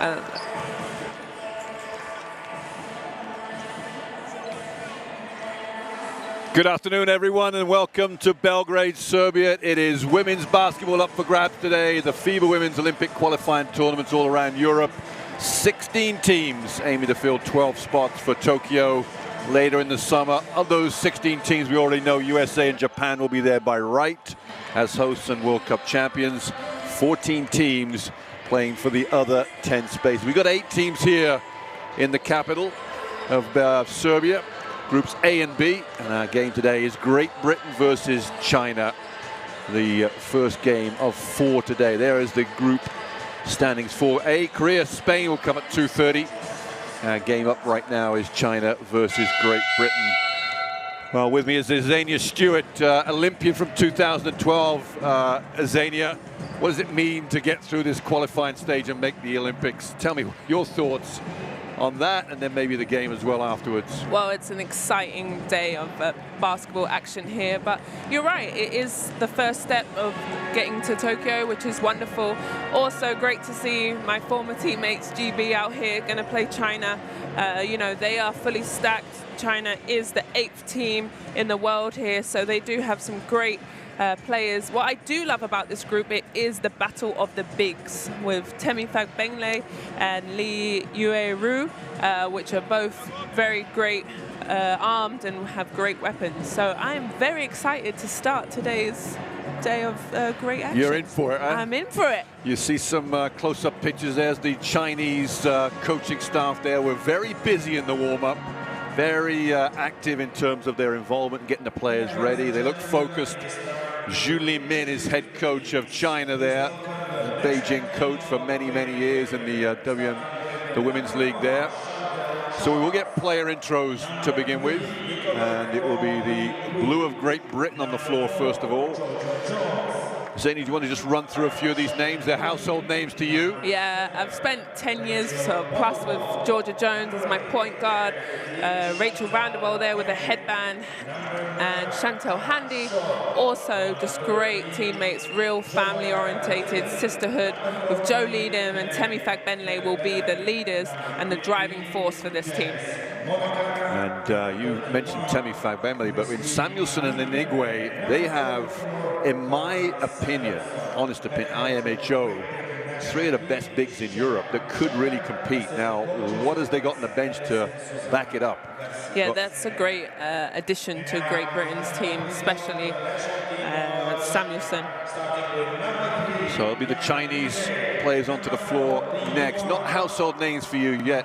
Good afternoon, everyone, and welcome to Belgrade, Serbia. It is women's basketball up for grabs today. The FIBA Women's Olympic qualifying tournaments all around Europe. 16 teams aiming to fill 12 spots for Tokyo later in the summer. Of those 16 teams, we already know USA and Japan will be there by right as hosts and World Cup champions. 14 teams playing for the other 10 spaces. We've got 8 teams here in the capital of Serbia. Groups A and B, and our game today is Great Britain versus China. The first game of 4 today. There is the group standings for A. Korea, Spain will come at 2:30. Our game up right now is China versus Great Britain. Well, with me is Azania Stewart, Olympian from 2012. Azania, what does it mean to get through this qualifying stage and make the Olympics? Tell me your thoughts on that, and then maybe the game as well afterwards. Well, it's an exciting day of basketball action here, but you're right, it is the first step of getting to Tokyo, which is wonderful. Also great to see my former teammates GB out here going to play China. You know, they are fully stacked. China is the 8th team in the world here, so they do have some great players. What I do love about this group, it is the battle of the bigs with Temifag Bengle and Lee Yue-ru, which are both very great armed and have great weapons. So I am very excited to start today's day of great action. You're in for it, huh? I'm in for it. You see some close-up pictures. There's the Chinese coaching staff there. We're very busy in the warm-up. Very active in terms of their involvement, getting the players ready. They look focused. Zhu Limin is head coach of China there. Beijing coach for many, many years in the Women's League there. So we will get player intros to begin with. And it will be the blue of Great Britain on the floor first of all. Zane, do you want to just run through a few of these names? They're household names to you. Yeah, I've spent 10 years plus with Georgia Jones as my point guard, Rachel Vanderwell there with a headband, and Chantel Handy. Also just great teammates, real family-orientated sisterhood with Joe Leadham and Temifag Benle will be the leaders and the driving force for this team. And you mentioned Temifag Benle, but in Samuelson and Inigwe, they have, in my opinion, honest opinion, IMHO, 3 of the best bigs in Europe that could really compete. Now, what has they got on the bench to back it up? Yeah, that's a great addition to Great Britain's team, especially Samuelson. So it'll be the Chinese players onto the floor next. Not household names for you yet,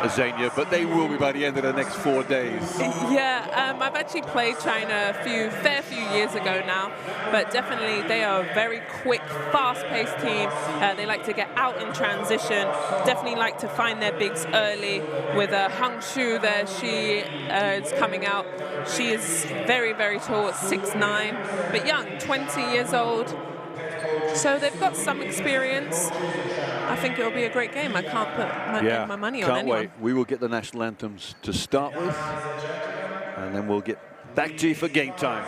Azania, but they will be by the end of the next 4 days. Yeah, I've actually played China a fair few years ago now, but definitely they are a very quick, fast-paced team. They like to get out in transition, definitely like to find their bigs early. With Hung Shu there, she is coming out. She is very, very tall at 6'9", but young, 20 years old. So they've got some experience. I think it'll be a great game. I can't put my money on anyone. Can't wait. We will get the national anthems to start with, and then we'll get back to you for game time.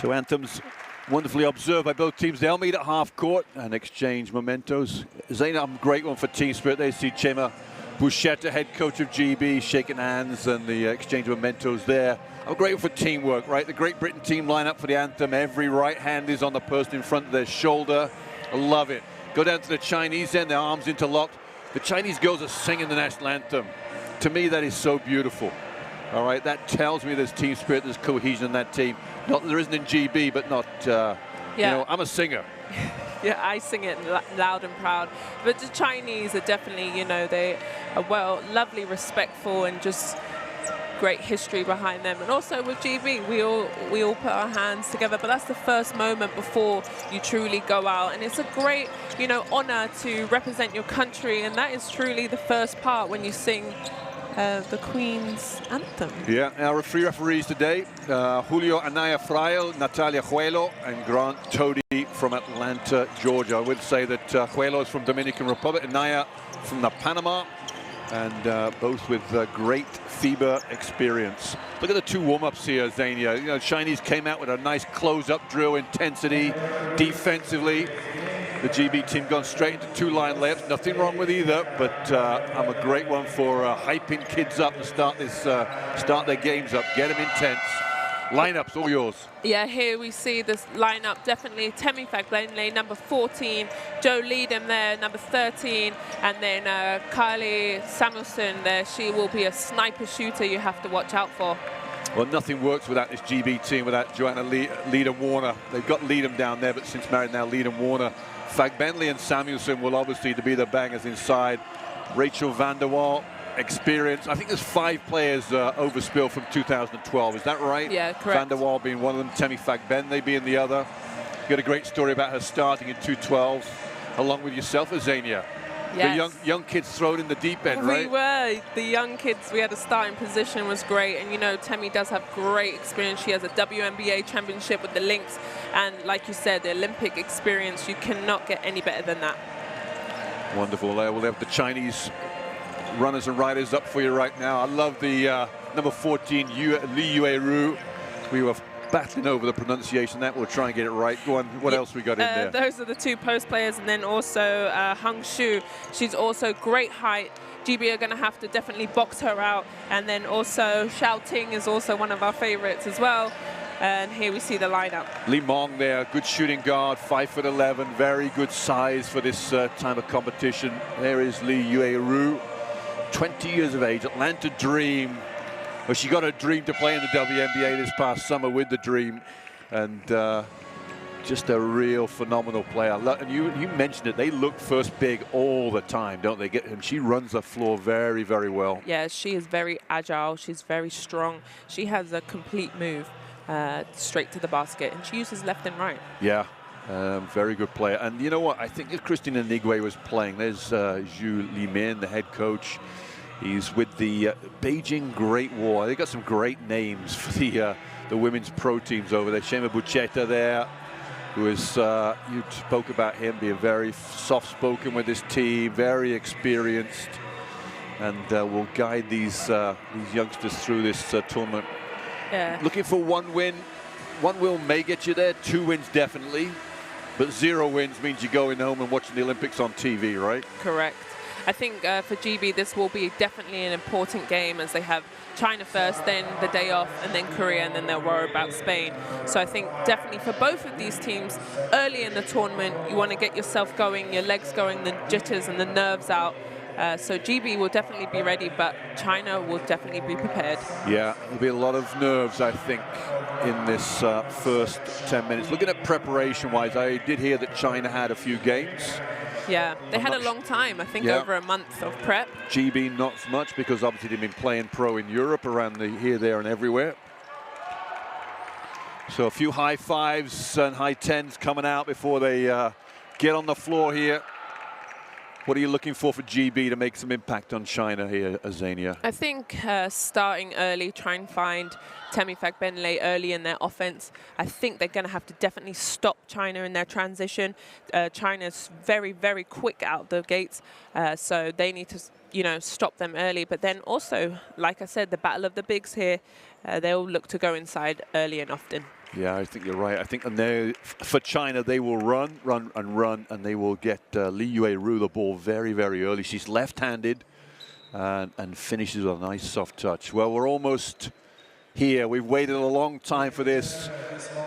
So anthems wonderfully observed by both teams. They'll meet at half court and exchange mementos. Zainab, great one for team spirit. They see Chema Bouchetta, head coach of GB, shaking hands and the exchange mementos there. I'm grateful for teamwork, right? The Great Britain team line up for the anthem. Every right hand is on the person in front of their shoulder. I love it. Go down to the Chinese end, their arms interlocked. The Chinese girls are singing the national anthem. To me, that is so beautiful. All right, that tells me there's team spirit, there's cohesion in that team. Not that there isn't in GB, but not, you know, I'm a singer. Yeah, I sing it loud and proud. But the Chinese are definitely, you know, they are, well, lovely, respectful, and just great history behind them. And also with GB, we all put our hands together, but that's the first moment before you truly go out. And it's a great, you know, honor to represent your country, and that is truly the first part when you sing the Queen's anthem. Yeah, our three referees today, Julio Anaya Frail, Natalia Juelo, and Grant Tody from Atlanta, Georgia. I would say that Juelo is from Dominican Republic, Anaya from the Panama, and both with great FIBA experience. Look at the two warm-ups here, Zania. You know, Chinese came out with a nice close-up drill, intensity, defensively. The GB team gone straight into two-line layups. Nothing wrong with either, but I'm a great one for hyping kids up to start their games up. Get them intense. Lineups, all yours. Yeah, here we see this lineup. Definitely Temi Fagbenle, number 14. Joe Leadham there, number 13. And then Kylie Samuelson there. She will be a sniper shooter you have to watch out for. Well, nothing works without this GB team, without Joanna Leadham-Warner. They've got Leadham down there, but since married now, Leadham-Warner. Fagbenle and Samuelson will obviously be the bangers inside. Rachel van der Waal, experience. I think there's 5 players overspill from 2012. Is that right? Yeah, correct. Van der Waal being one of them, Temi Fagbenle being the other. You got a great story about her starting in 212, along with yourself, Azania. Yes. The young kids thrown in the deep end, right? We were. The young kids, we had a starting position, was great. And, you know, Temi does have great experience. She has a WNBA championship with the Lynx. And like you said, the Olympic experience, you cannot get any better than that. Wonderful. We'll have the Chinese runners and riders up for you right now. I love the number 14, Li Yueru. We were battling over the pronunciation. That we'll try and get it right. Go on. What else we got in there? Those are the 2 post players, and then also Hung Shu. She's also great height. GB are going to have to definitely box her out. And then also Xiao Ting is also one of our favorites as well. And here we see the lineup. Li Mong there, good shooting guard, 5'11", very good size for this time of competition. There is Li Yueru, 20 years of age, Atlanta Dream. Well, she got a dream to play in the WNBA this past summer with the Dream, and just a real phenomenal player. And you mentioned it, they look first big all the time, don't they? And she runs the floor very, very well. Yeah, she is very agile. She's very strong. She has a complete move straight to the basket, and she uses left and right. Yeah, very good player. And you know what? I think if Christina Nigwe was playing, there's Zhu Limin, the head coach. He's with the Beijing Great Wall. They've got some great names for the women's pro teams over there. Chema Bouchetta there, who is, you spoke about him being very soft-spoken with this team, very experienced, and will guide these youngsters through this tournament. Yeah. Looking for 1 win. 1 win may get you there, 2 wins definitely, but 0 wins means you're going home and watching the Olympics on TV, right? Correct. I think for GB, this will be definitely an important game, as they have China first, then the day off, and then Korea, and then they'll worry about Spain. So I think definitely for both of these teams, early in the tournament, you want to get yourself going, your legs going, the jitters and the nerves out. So GB will definitely be ready, but China will definitely be prepared. Yeah, there'll be a lot of nerves, I think, in this first 10 minutes. Looking at preparation-wise, I did hear that China had a few games. Yeah, they had a long time, I think, over a month of prep. GB not so much, because obviously they've been playing pro in Europe, around here, there, and everywhere. So a few high 5s and high 10s coming out before they get on the floor here. What are you looking for GB to make some impact on China here, Azania? I think starting early, try and find Temi Fagbenle early in their offense. I think they're going to have to definitely stop China in their transition. China's very, very quick out the gates, so they need to, you know, stop them early. But then also, like I said, the battle of the bigs here, they'll look to go inside early and often. Yeah, I think you're right. I think for China, they will run, and they will get Li Yue-ru the ball very, very early. She's left-handed and finishes with a nice soft touch. Well, we're almost here. We've waited a long time for this.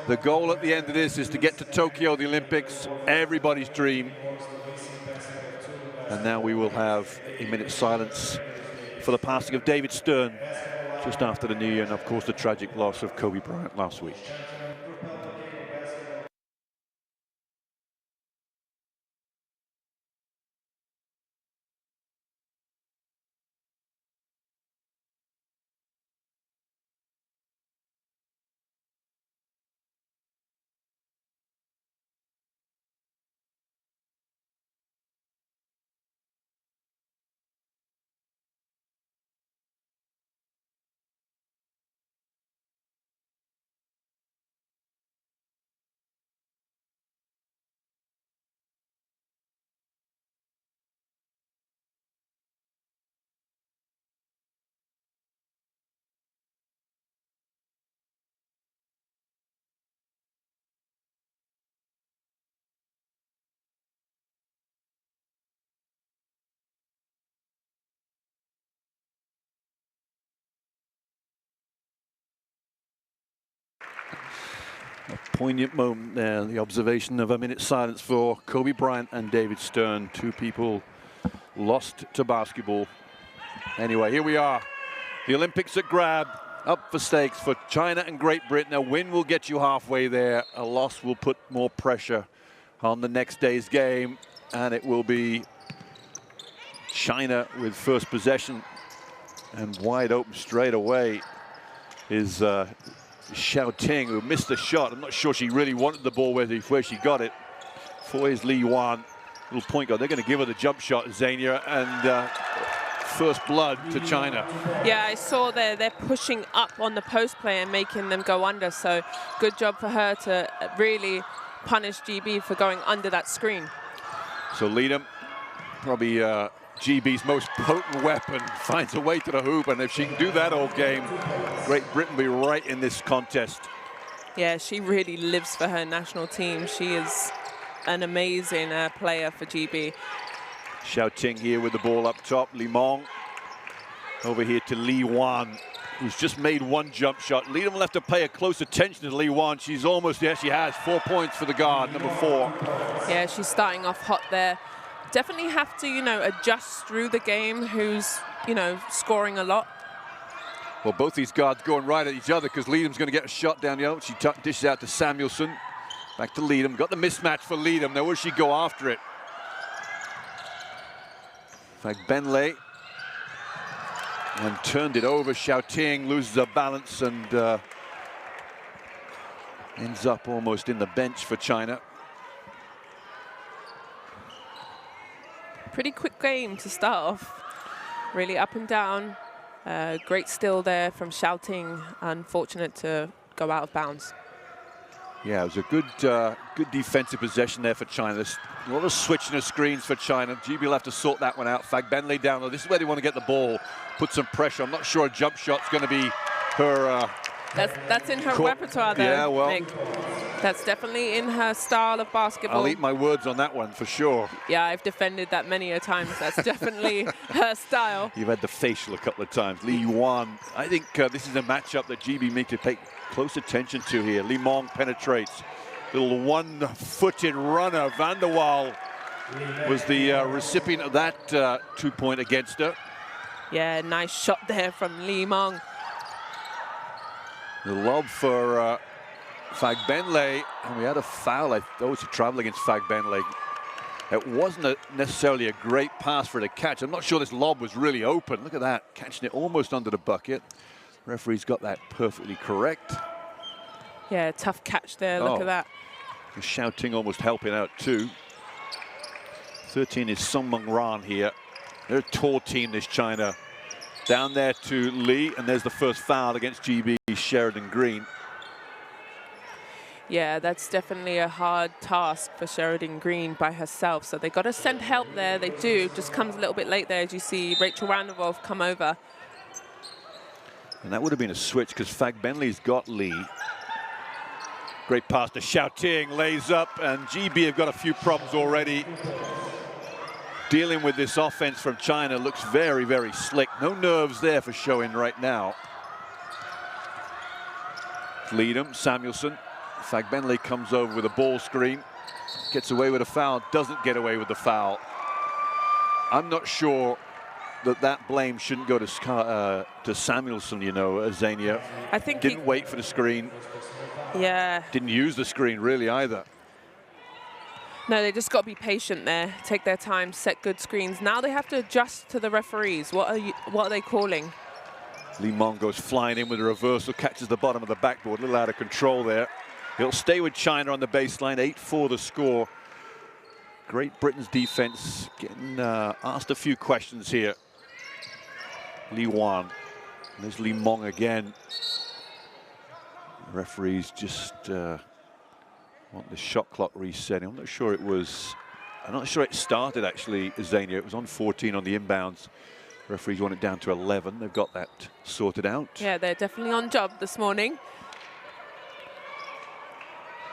The goal at the end of this is to get to Tokyo, the Olympics, everybody's dream. And now we will have a minute's silence for the passing of David Stern just after the New Year, and of course the tragic loss of Kobe Bryant last week. A poignant moment there, the observation of a minute's silence for Kobe Bryant and David Stern, two people lost to basketball. Anyway, here we are, the Olympics at grab, up for stakes for China and Great Britain. A win will get you halfway there, a loss will put more pressure on the next day's game, and it will be China with first possession, and wide open straight away is Xiao Ting, who missed the shot. I'm not sure she really wanted the ball where she got it. For his Li Yuan, little point guard. They're going to give her the jump shot, Zania, and first blood to China. Yeah, I saw they're pushing up on the post play and making them go under. So good job for her to really punish GB for going under that screen. So Leadham, probably GB's most potent weapon, finds a way to the hoop, and if she can do that all game, Great Britain will be right in this contest. Yeah, she really lives for her national team. She is an amazing player for GB. Xiao Ting here with the ball up top. Li Mong over here to Li Yuan, who's just made one jump shot. Leadham will have to pay a close attention to Li Yuan. She's almost, yes, she has 4 points for the guard, number 4. Yeah, she's starting off hot there. Definitely have to, adjust through the game who's, scoring a lot. Well, both these guards going right at each other because Leadham's going to get a shot down the other. She dishes out to Samuelson. Back to Leadham. Got the mismatch for Leadham. Now will she go after it? In fact, Benley. And turned it over. Xiao Ting loses her balance and ends up almost in the bench for China. Pretty quick game to start off. Really up and down. Great steal there from Xiao Ting. Unfortunate to go out of bounds. Yeah, it was a good defensive possession there for China. There's a lot of switching of screens for China. GB will have to sort that one out. Fagbenley down low. This is where they want to get the ball, put some pressure. I'm not sure a jump shot's going to be her. That's in her repertoire there, yeah, well, Nick. That's definitely in her style of basketball. I'll eat my words on that one for sure. Yeah, I've defended that many a times. That's definitely her style. You've had the facial a couple of times. Li Yuan, I think this is a matchup that GB need to pay close attention to here. Li Mong penetrates. Little one-footed runner. Van der Waal was the recipient of that 2-point against her. Yeah, nice shot there from Li Mong. The lob for Fagbenley, and we had a foul. I thought it was a travel against Fagbenley. It wasn't necessarily a great pass for the catch. I'm not sure this lob was really open. Look at that, catching it almost under the bucket. Referee's got that perfectly correct. Yeah, tough catch there, look at that. Xiao Ting almost helping out too. 13 is Song Meng Ran here. They're a tall team, this China. Down there to Lee, and there's the first foul against GB, Sheridan Green. Yeah, that's definitely a hard task for Sheridan Green by herself. So they got to send help there. They do. Just comes a little bit late there as you see Rachel Vanderwolf come over. And that would have been a switch because Fagbenley's got Lee. Great pass to Xiaoting, lays up, and GB have got a few problems already. Dealing with this offense from China looks very, very slick. No nerves there for Showin right now. Leadham, Samuelson. Fagbenle comes over with a ball screen. Gets away with a foul, doesn't get away with the foul. I'm not sure that blame shouldn't go to Samuelson, you know, Zania. I think didn't wait for the screen. Yeah. Didn't use the screen really either. No, they just got to be patient there, take their time, set good screens. Now they have to adjust to the referees. What are they calling? Li Meng goes flying in with a reversal, catches the bottom of the backboard, a little out of control there. He'll stay with China on the baseline, 8-4 the score. Great Britain's defense getting asked a few questions here. Li Wan, there's Li Meng again. The referees just want the shot clock resetting. I'm not sure it started actually, Zania. It was on 14 on the inbounds. Referees want it down to 11. They've got that sorted out. Yeah, they're definitely on job this morning.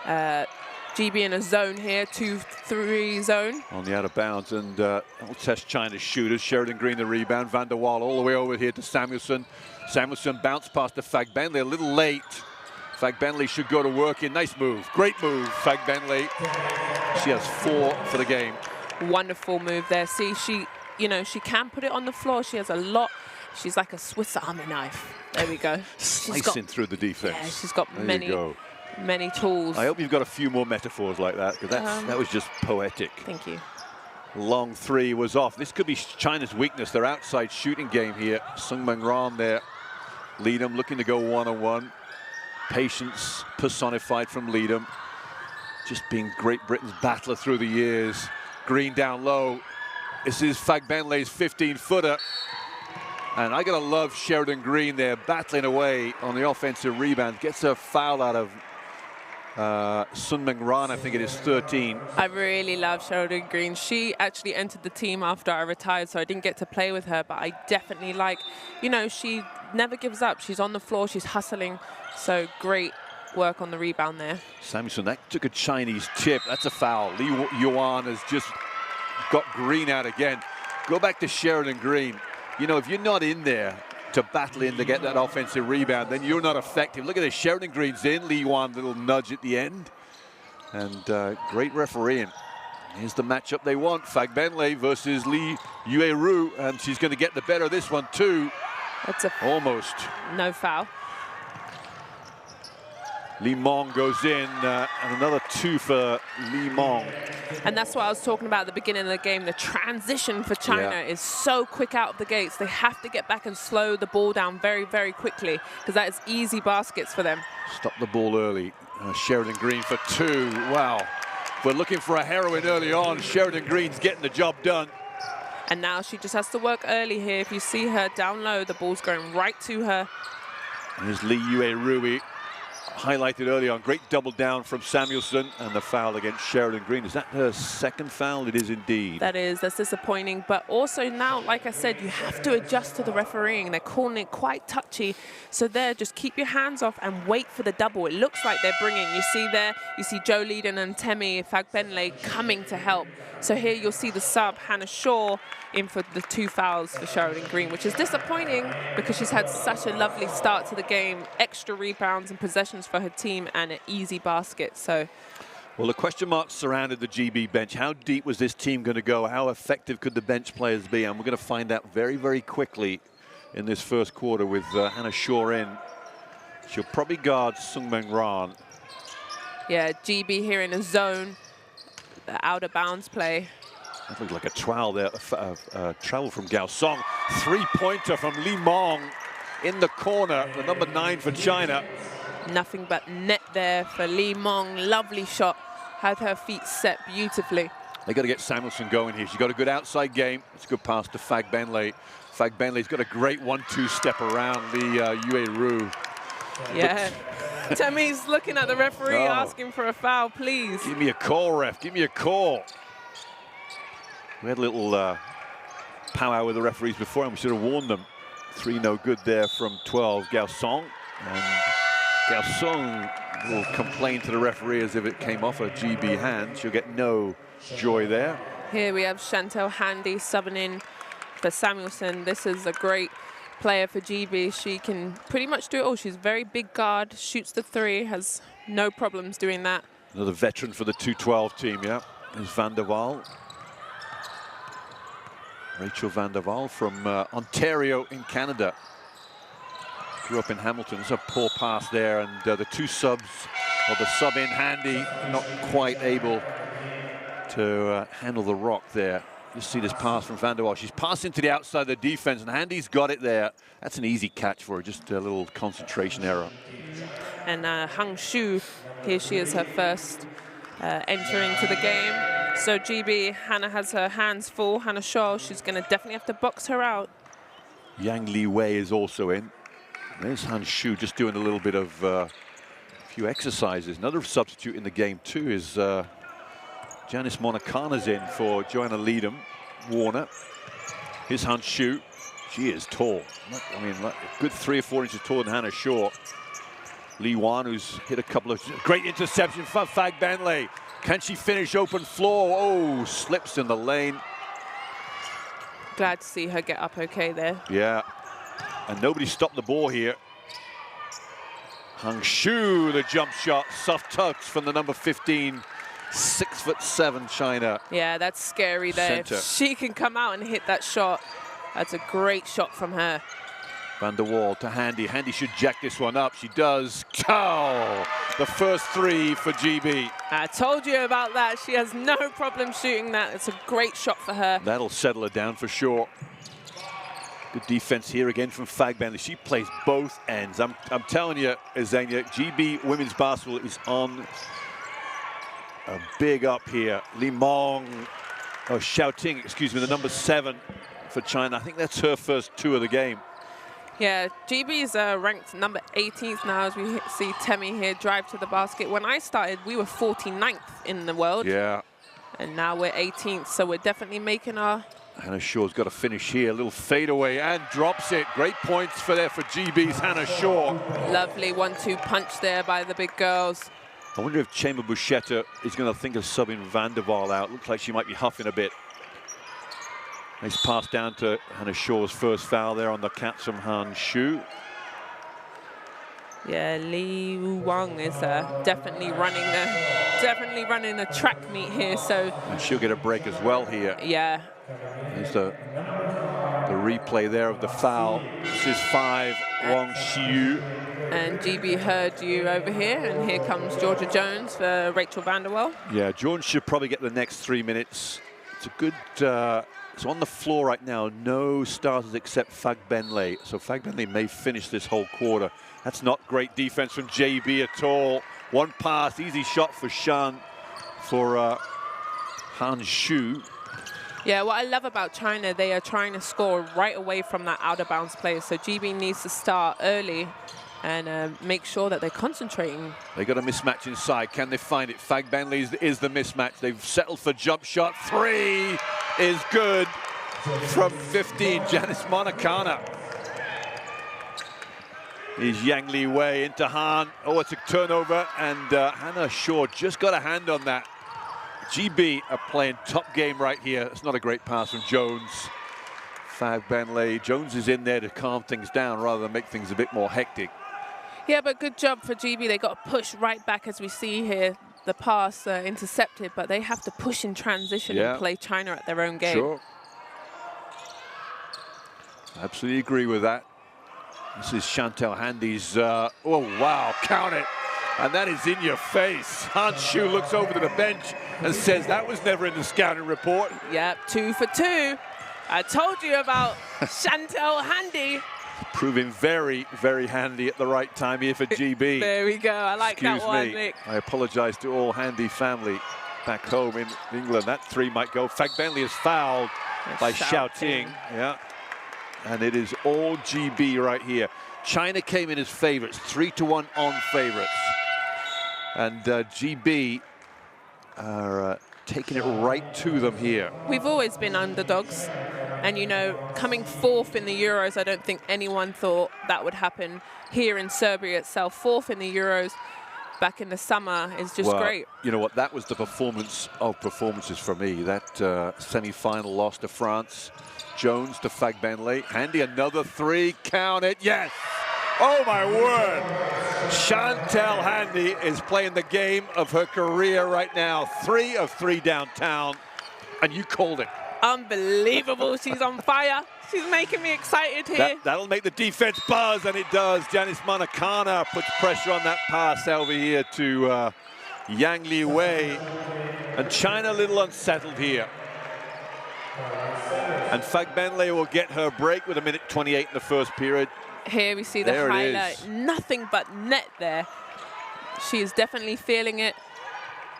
GB in a zone here, 2-3 zone. On the out of bounds, and that'll test China's shooters. Sheridan Green the rebound. Van der Waal all the way over here to Samuelson. Samuelson bounced past to Fagbenle a little late. Fagbenle should go to work in. Nice move. Great move, Fagbenle. She has 4 for the game. Wonderful move there. See, she can put it on the floor. She has a lot. She's like a Swiss Army knife. There we go. Slicing through the defense. Yeah, she's got many tools. I hope you've got a few more metaphors like that, because that was just poetic. Thank you. Long 3 was off. This could be China's weakness, their outside shooting game here. Sungmin Ran there. Leadham looking to go one-on-one. Patience personified from Leadham. Just being Great Britain's battler through the years. Green down low. This is Fagbenle's 15-footer. And I gotta love Sheridan Green there, battling away on the offensive rebound. Gets a foul out of Sungmin Ran, I think it is 13. I really love Sheridan Green. She actually entered the team after I retired, so I didn't get to play with her, but I definitely like, she never gives up. She's on the floor, she's hustling. So great work on the rebound there. Samuelson, that took a Chinese tip. That's a foul. Li Yuan has just got Green out again. Go back to Sheridan Green. If you're not in there to battle in to get that offensive rebound, then you're not effective. Look at this, Sheridan Green's in, Li Yuan, little nudge at the end. And great refereeing. Here's the matchup they want, Fagbenle versus Li Yueru, and she's going to get the better of this one too. That's almost. No foul. Li Meng goes in, and another 2 for Li Meng. And that's what I was talking about at the beginning of the game. The transition for China is so quick out of the gates. They have to get back and slow the ball down very, very quickly, because that is easy baskets for them. Stop the ball early. Sheridan Green for 2. Wow. If we're looking for a heroine early on, Sheridan Green's getting the job done. And now she just has to work early here. If you see her down low, the ball's going right to her. Here's Li Yueru. Highlighted early on, great double down from Samuelson, and the foul against Sheridan Green. Is that her second foul? It is indeed. That's disappointing. But also now, like I said, you have to adjust to the refereeing. They're calling it quite touchy. So there, just keep your hands off and wait for the double. It looks like they're bringing, you see Joe Leedon and Temi Fagbenle coming to help. So here you'll see the sub, Hannah Shaw, in for the 2 fouls for Sheridan Green, which is disappointing because she's had such a lovely start to the game, extra rebounds and possessions for her team, and an easy basket. So, well, the question marks surrounded the GB bench. How deep was this team going to go? How effective could the bench players be? And we're going to find out very, very quickly in this first quarter with Hannah Shaw in. She'll probably guard Sungmin Ran. Yeah, GB here in a zone. The out of bounds play. That looked like a trowel there, travel from Gao Song. 3-pointer from Li Meng in the corner, the number 9 for China. Nothing but net there for Li Meng. Lovely shot. Had her feet set beautifully. They got to get Samuelson going here. She's got a good outside game. It's a good pass to Fagbenle. Fagbenle's got a great 1-2 step around Li Yueru. Yeah. Temi's looking at the referee asking for a foul, please. Give me a call, ref. Give me a call. We had a little powwow with the referees before, and we should have warned them. 3 no good there from 12, Gao Song. And Gao Song will complain to the referee as if it came off a GB hand. She'll get no joy there. Here we have Chantal Handy subbing in for Samuelson. This is a great player for GB. She can pretty much do it all. She's a very big guard, shoots the three, has no problems doing that. Another veteran for the 212 team, yeah, is Van der Waal. Rachel Van der Waal from Ontario in Canada. Grew up in Hamilton. It's a poor pass there, and the two subs, or the sub in Handy, not quite able to handle the rock there. You see this pass from Van der Waal. She's passing to the outside of the defense, and Handy's got it there. That's an easy catch for her, just a little concentration error. And Hang Shu, here she is, her first entering to the game. So GB, Hannah has her hands full. Hannah Shaw, she's going to definitely have to box her out. Yang Li Wei is also in. There's Han Shu just doing a little bit of a few exercises. Another substitute in the game too is Janice Monacana's in for Joanna Leadham Warner. Here's Han Shu. She is tall. I mean, like a good 3 or 4 inches taller than Hannah Shaw. Li Wan, who's hit a couple of great interceptions for Fag Benley. Can she finish open floor? Oh, slips in the lane. Glad to see her get up okay there. Yeah, and nobody stopped the ball here. Hang Shu, the jump shot, soft touch from the number 15, 6'7" China. Yeah, that's scary there. Center. If she can come out and hit that shot, that's a great shot from her. Van der Waal to Handy. Handy should jack this one up. She does. Oh, the first 3 for GB. I told you about that. She has no problem shooting that. It's a great shot for her. That'll settle her down for sure. Good defense here again from Fag Benley. She plays both ends. I'm telling you, Xenia, GB women's basketball is on a big up here. Li Mong, Xiaoting, excuse me, the number 7 for China. I think that's her first 2 of the game. Yeah, GB is ranked number 18th now, as we see Temi here drive to the basket. When I started, we were 49th in the world. Yeah. And now we're 18th, so we're definitely making our... Hannah Shaw's got to finish here. A little fadeaway and drops it. Great points for GB's Hannah Shaw. Lovely 1-2 punch there by the big girls. I wonder if Chema Bouchetta is going to think of subbing Van der Waal out. Looks like she might be huffing a bit. Nice pass down to Hannah Shaw's first foul there on the catch from Han Shu. Yeah, Li Wang is definitely running the track meet here. So and she'll get a break as well here. Yeah. There's the replay there of the foul. This is 5 Wang Xiu. And GB heard you over here, and here comes Georgia Jones for Rachel Van der Waal. Yeah, Jones should probably get the next 3 minutes. It's a good. So on the floor right now, no starters except Fag Benley. So Fag Benley may finish this whole quarter. That's not great defense from JB at all. One pass, easy shot for Shan for Han Shu. Yeah, what I love about China, they are trying to score right away from that out of bounds play. So GB needs to start early and make sure that they're concentrating. They got a mismatch inside. Can they find it? Fag Benley is the mismatch. They've settled for jump shot. 3 is good from 15. Janice Monacana. Is Yang Li Wei into Han. Oh, it's a turnover, and Hannah Shaw just got a hand on that. GB are playing top game right here. It's not a great pass from Jones. Fag Benley. Jones is in there to calm things down rather than make things a bit more hectic. Yeah, but good job for GB. They got to push right back, as we see here. The pass intercepted, but they have to push in transition and play China at their own game. Sure. Absolutely agree with that. This is Chantal Handy's, oh wow, count it. And that is in your face. Han Shu looks over to the bench and says that was never in the scouting report. Yep, 2 for 2. I told you about Chantal Handy. Proving very, very handy at the right time here for GB. There we go. I like that one, Nick. I apologize to all Handy family back home in England. That 3 might go. Fag Benley is fouled by Xiaoting. Yeah. And it is all GB right here. China came in as favorites, 3-1 on favorites. And GB are taking it right to them here. We've always been underdogs. And, you know, coming 4th in the Euros, I don't think anyone thought that would happen here in Serbia itself. 4th in the Euros. back in the summer is just well, great. You know what? That was the performance of performances for me. That semi-final loss to France. Jones to Fagbenle. Handy, another three. Count it. Yes. Oh, my word. Chantal Handy is playing the game of her career right now. 3 of 3 downtown. And you called it. Unbelievable. She's on fire. She's making me excited here. That'll make the defense buzz, and it does. Janice Monacana puts pressure on that pass over here to Yang Li Wei. And China a little unsettled here. And Fagbenle will get her break with 1:28 in the first period. Here we see the highlight. Nothing but net there. She is definitely feeling it.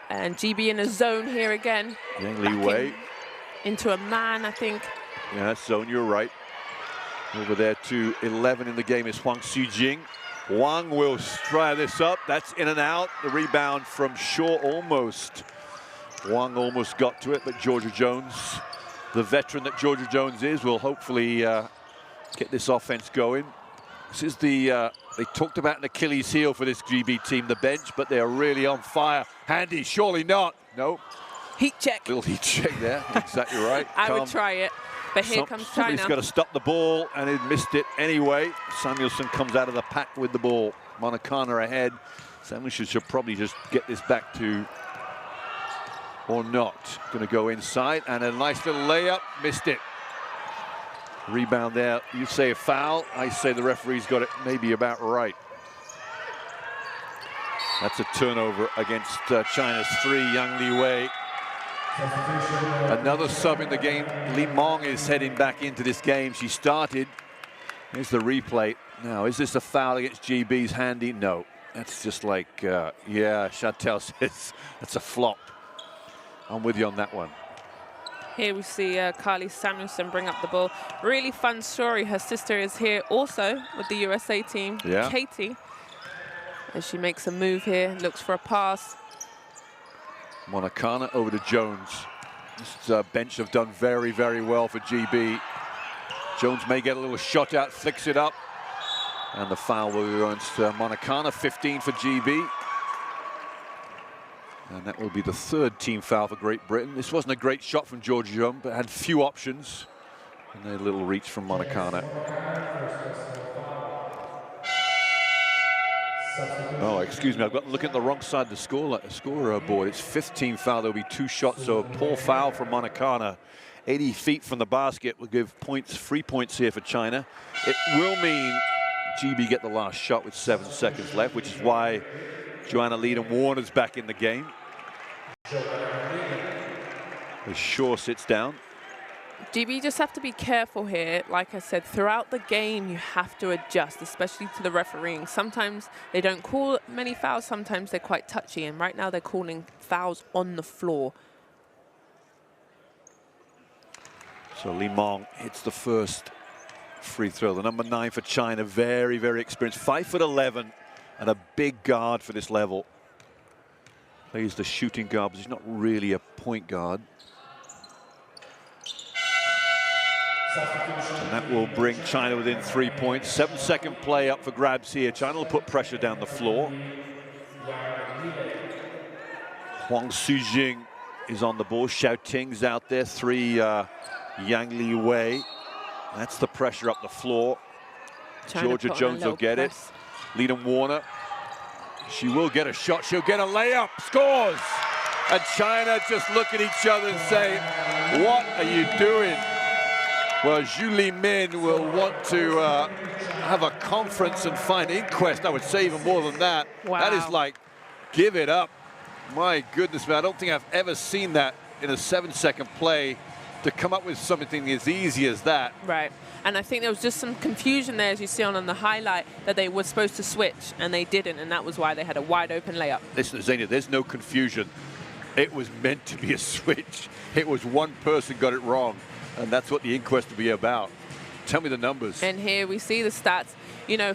And GB in a zone here again. Yang Li Wei. Into a man, I think. Yeah, zone, you're right. Over there to 11 in the game is Huang Xujing. Wang will try this up. That's in and out. The rebound from Shaw almost. Wang almost got to it, but Georgia Jones, the veteran that Georgia Jones is, will hopefully get this offense going. This is the, they talked about an Achilles heel for this GB team, the bench, but they are really on fire. Handy, surely not. No. Heat check. Little heat check there, exactly right. I would try it, but here comes China. Somebody's got to stop the ball, and he missed it anyway. Samuelson comes out of the pack with the ball. Monacana ahead. Samuelson should probably just get this back to, or not. Going to go inside, and a nice little layup. Missed it. Rebound there. You say a foul. I say the referee's got it maybe about right. That's a turnover against China's 3, Yang Li Wei. Another sub in the game. Li Mong is heading back into this game. She started. Here's the replay. Now, is this a foul against GB's Handy? No. That's just like, yeah, Chantal says that's a flop. I'm with you on that one. Here we see Carly Samuelson bring up the ball. Really fun story. Her sister is here also with the USA team, yeah. Katie. As she makes a move here, looks for a pass. Monacana over to Jones. This bench have done very, very well for GB. Jones may get a little shot out, flicks it up. And the foul will go against Monacana, 15 for GB. And that will be the 3rd team foul for Great Britain. This wasn't a great shot from Georgia Jones, but had few options. And a little reach from Monacana. Oh, excuse me, I've got to look at the wrong side of the score board. It's 5th team foul. There'll be 2 shots, so a poor foul from Monacana. 80 feet from the basket will give points, 3 points here for China. It will mean GB get the last shot with 7 seconds left, which is why Joanna Leedham-Warner's back in the game. As Shaw sits down. GB just have to be careful here. Like I said, throughout the game, you have to adjust, especially to the refereeing. Sometimes they don't call many fouls. Sometimes they're quite touchy. And right now they're calling fouls on the floor. So Li Mong hits the first free throw. The number 9 for China, very, very experienced. 5'11", and a big guard for this level. Plays the shooting guard, but he's not really a point guard. And that will bring China within 3 points. 7-second play up for grabs here. China will put pressure down the floor. Huang Xujing is on the ball. Xiaoting's out there. 3, Yang Li Wei. That's the pressure up the floor. China Georgia Jones will get it. Leedham-Warner. She will get a shot. She'll get a layup. Scores! And China just look at each other and say, what are you doing? Well, Zhu Limin will want to have a conference and find inquest. I would say even more than that. Wow. That is like, give it up. My goodness, man. I don't think I've ever seen that in a 7-second play to come up with something as easy as that. Right. And I think there was just some confusion there, as you see on the highlight, that they were supposed to switch, and they didn't, and that was why they had a wide-open layup. Listen, Zania, there's no confusion. It was meant to be a switch. It was one person got it wrong, and that's what the inquest will be about. Tell me the numbers. And here we see the stats. You know,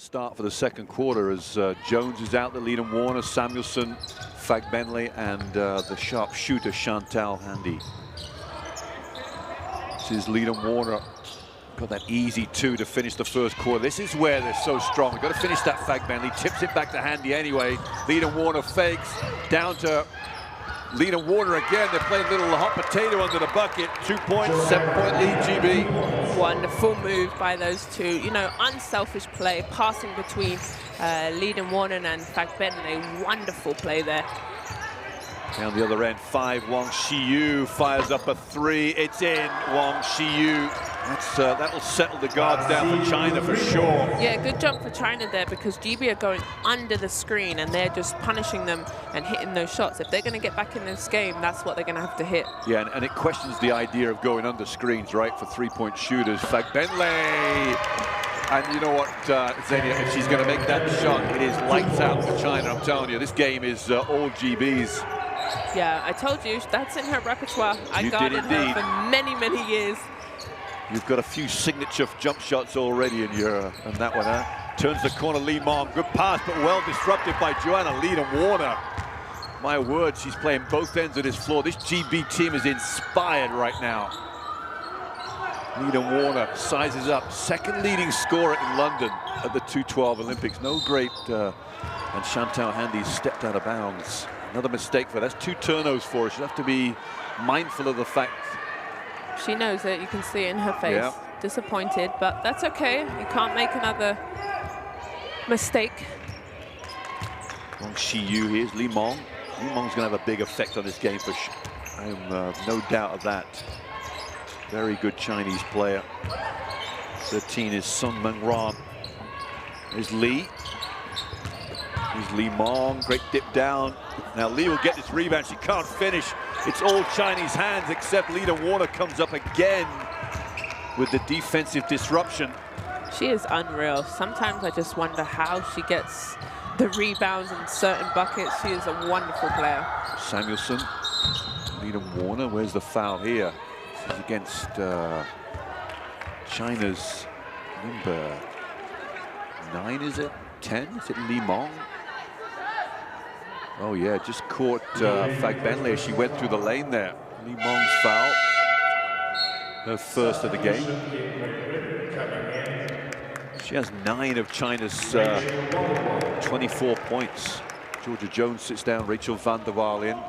start for the second quarter as Jones is out, the lead, and Warner, Samuelson, Fagbenle, and the sharpshooter Chantal Handy. This is Leland Warner. Got that easy two to finish the first quarter. This is where they're so strong. We've got to finish that Fagbenle. Tips it back to Handy anyway. Leland Warner fakes down to Leland Warner again. They're playing a little hot potato under the bucket. 2 points, 7-point lead, GB. Wonderful move by those two. You know, unselfish play, passing between Leland Warner and Fagbenle. Wonderful play there. Down the other end, 5, Wang Shiyu fires up a 3. It's in, Wang Shiyu. That'll settle the guards down for China for sure. Yeah, good job for China there, because GB are going under the screen and they're just punishing them and hitting those shots. If they're going to get back in this game, that's what they're going to have to hit. Yeah, and it questions the idea of going under screens, right, for three-point shooters. Fagbenle. And you know what, Xenia, if she's going to make that shot, it is lights out for China. I'm telling you, this game is all GBs. Yeah, I told you, that's in her repertoire. I guarded her for many, many years. You've got a few signature jump shots already in your on that one, huh? Turns the corner, Li Mong. Good pass, but well disrupted by Joanna Leland Warner. My word, she's playing both ends of this floor. This GB team is inspired right now. Leland Warner sizes up. Second leading scorer in London at the 212 Olympics. No great, and Chantal Handy stepped out of bounds. Another mistake for her. That's 2 turnovers for her. She'll have to be mindful of the fact. She knows it. You can see it in her face. Yeah. Disappointed, but that's okay. You can't make another mistake. Wang Shiyu, here's Li Mong. Li Mong's going to have a big effect on this game for sure. I have no doubt of that. Very good Chinese player. 13 is Sun Mengran. There's Li. Here's Li Mong. Great dip down. Now Li will get this rebound. She can't finish. It's all Chinese hands, except Leland Warner comes up again with the defensive disruption. She is unreal. Sometimes I just wonder how she gets the rebounds in certain buckets. She is a wonderful player. Samuelson, Leland Warner. Where's the foul here? This is against China's number 9, is it? 10? Is it Li Mong? Oh yeah, just caught Fagbenle as she went through the lane there. Li Mong's foul. Her first of the game. She has 9 of China's 24 points. Georgia Jones sits down, Rachel van der Waal in.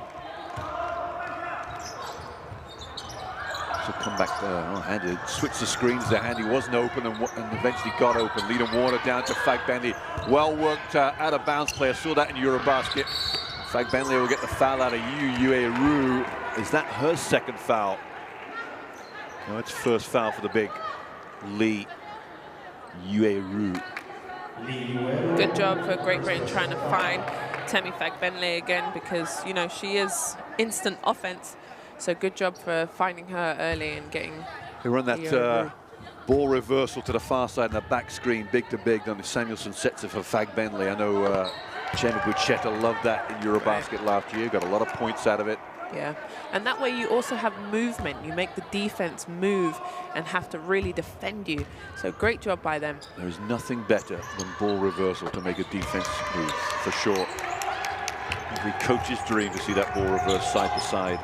So come back there, Handy switched the screens there. Handy wasn't open and eventually got open. Leland Warner down to Fagbenle. Well worked out of bounds play. I saw that in Eurobasket. Fagbenle will get the foul out of Yue Ru. Is that her second foul? No, it's first foul for the big Li Yue Ru. Good job for Great Britain trying to find Temi Fagbenle again, because, you know, she is instant offense. So good job for finding her early and getting. They run that ball reversal to the far side and the back screen, big to big. Then Samuelson sets it for Fagbenle. I know Chema Buchetta loved that in Eurobasket last year. Got a lot of points out of it. Yeah, and that way you also have movement. You make the defense move and have to really defend you. So great job by them. There is nothing better than ball reversal to make a defense move, for sure. Every coach's dream to see that ball reverse side to side.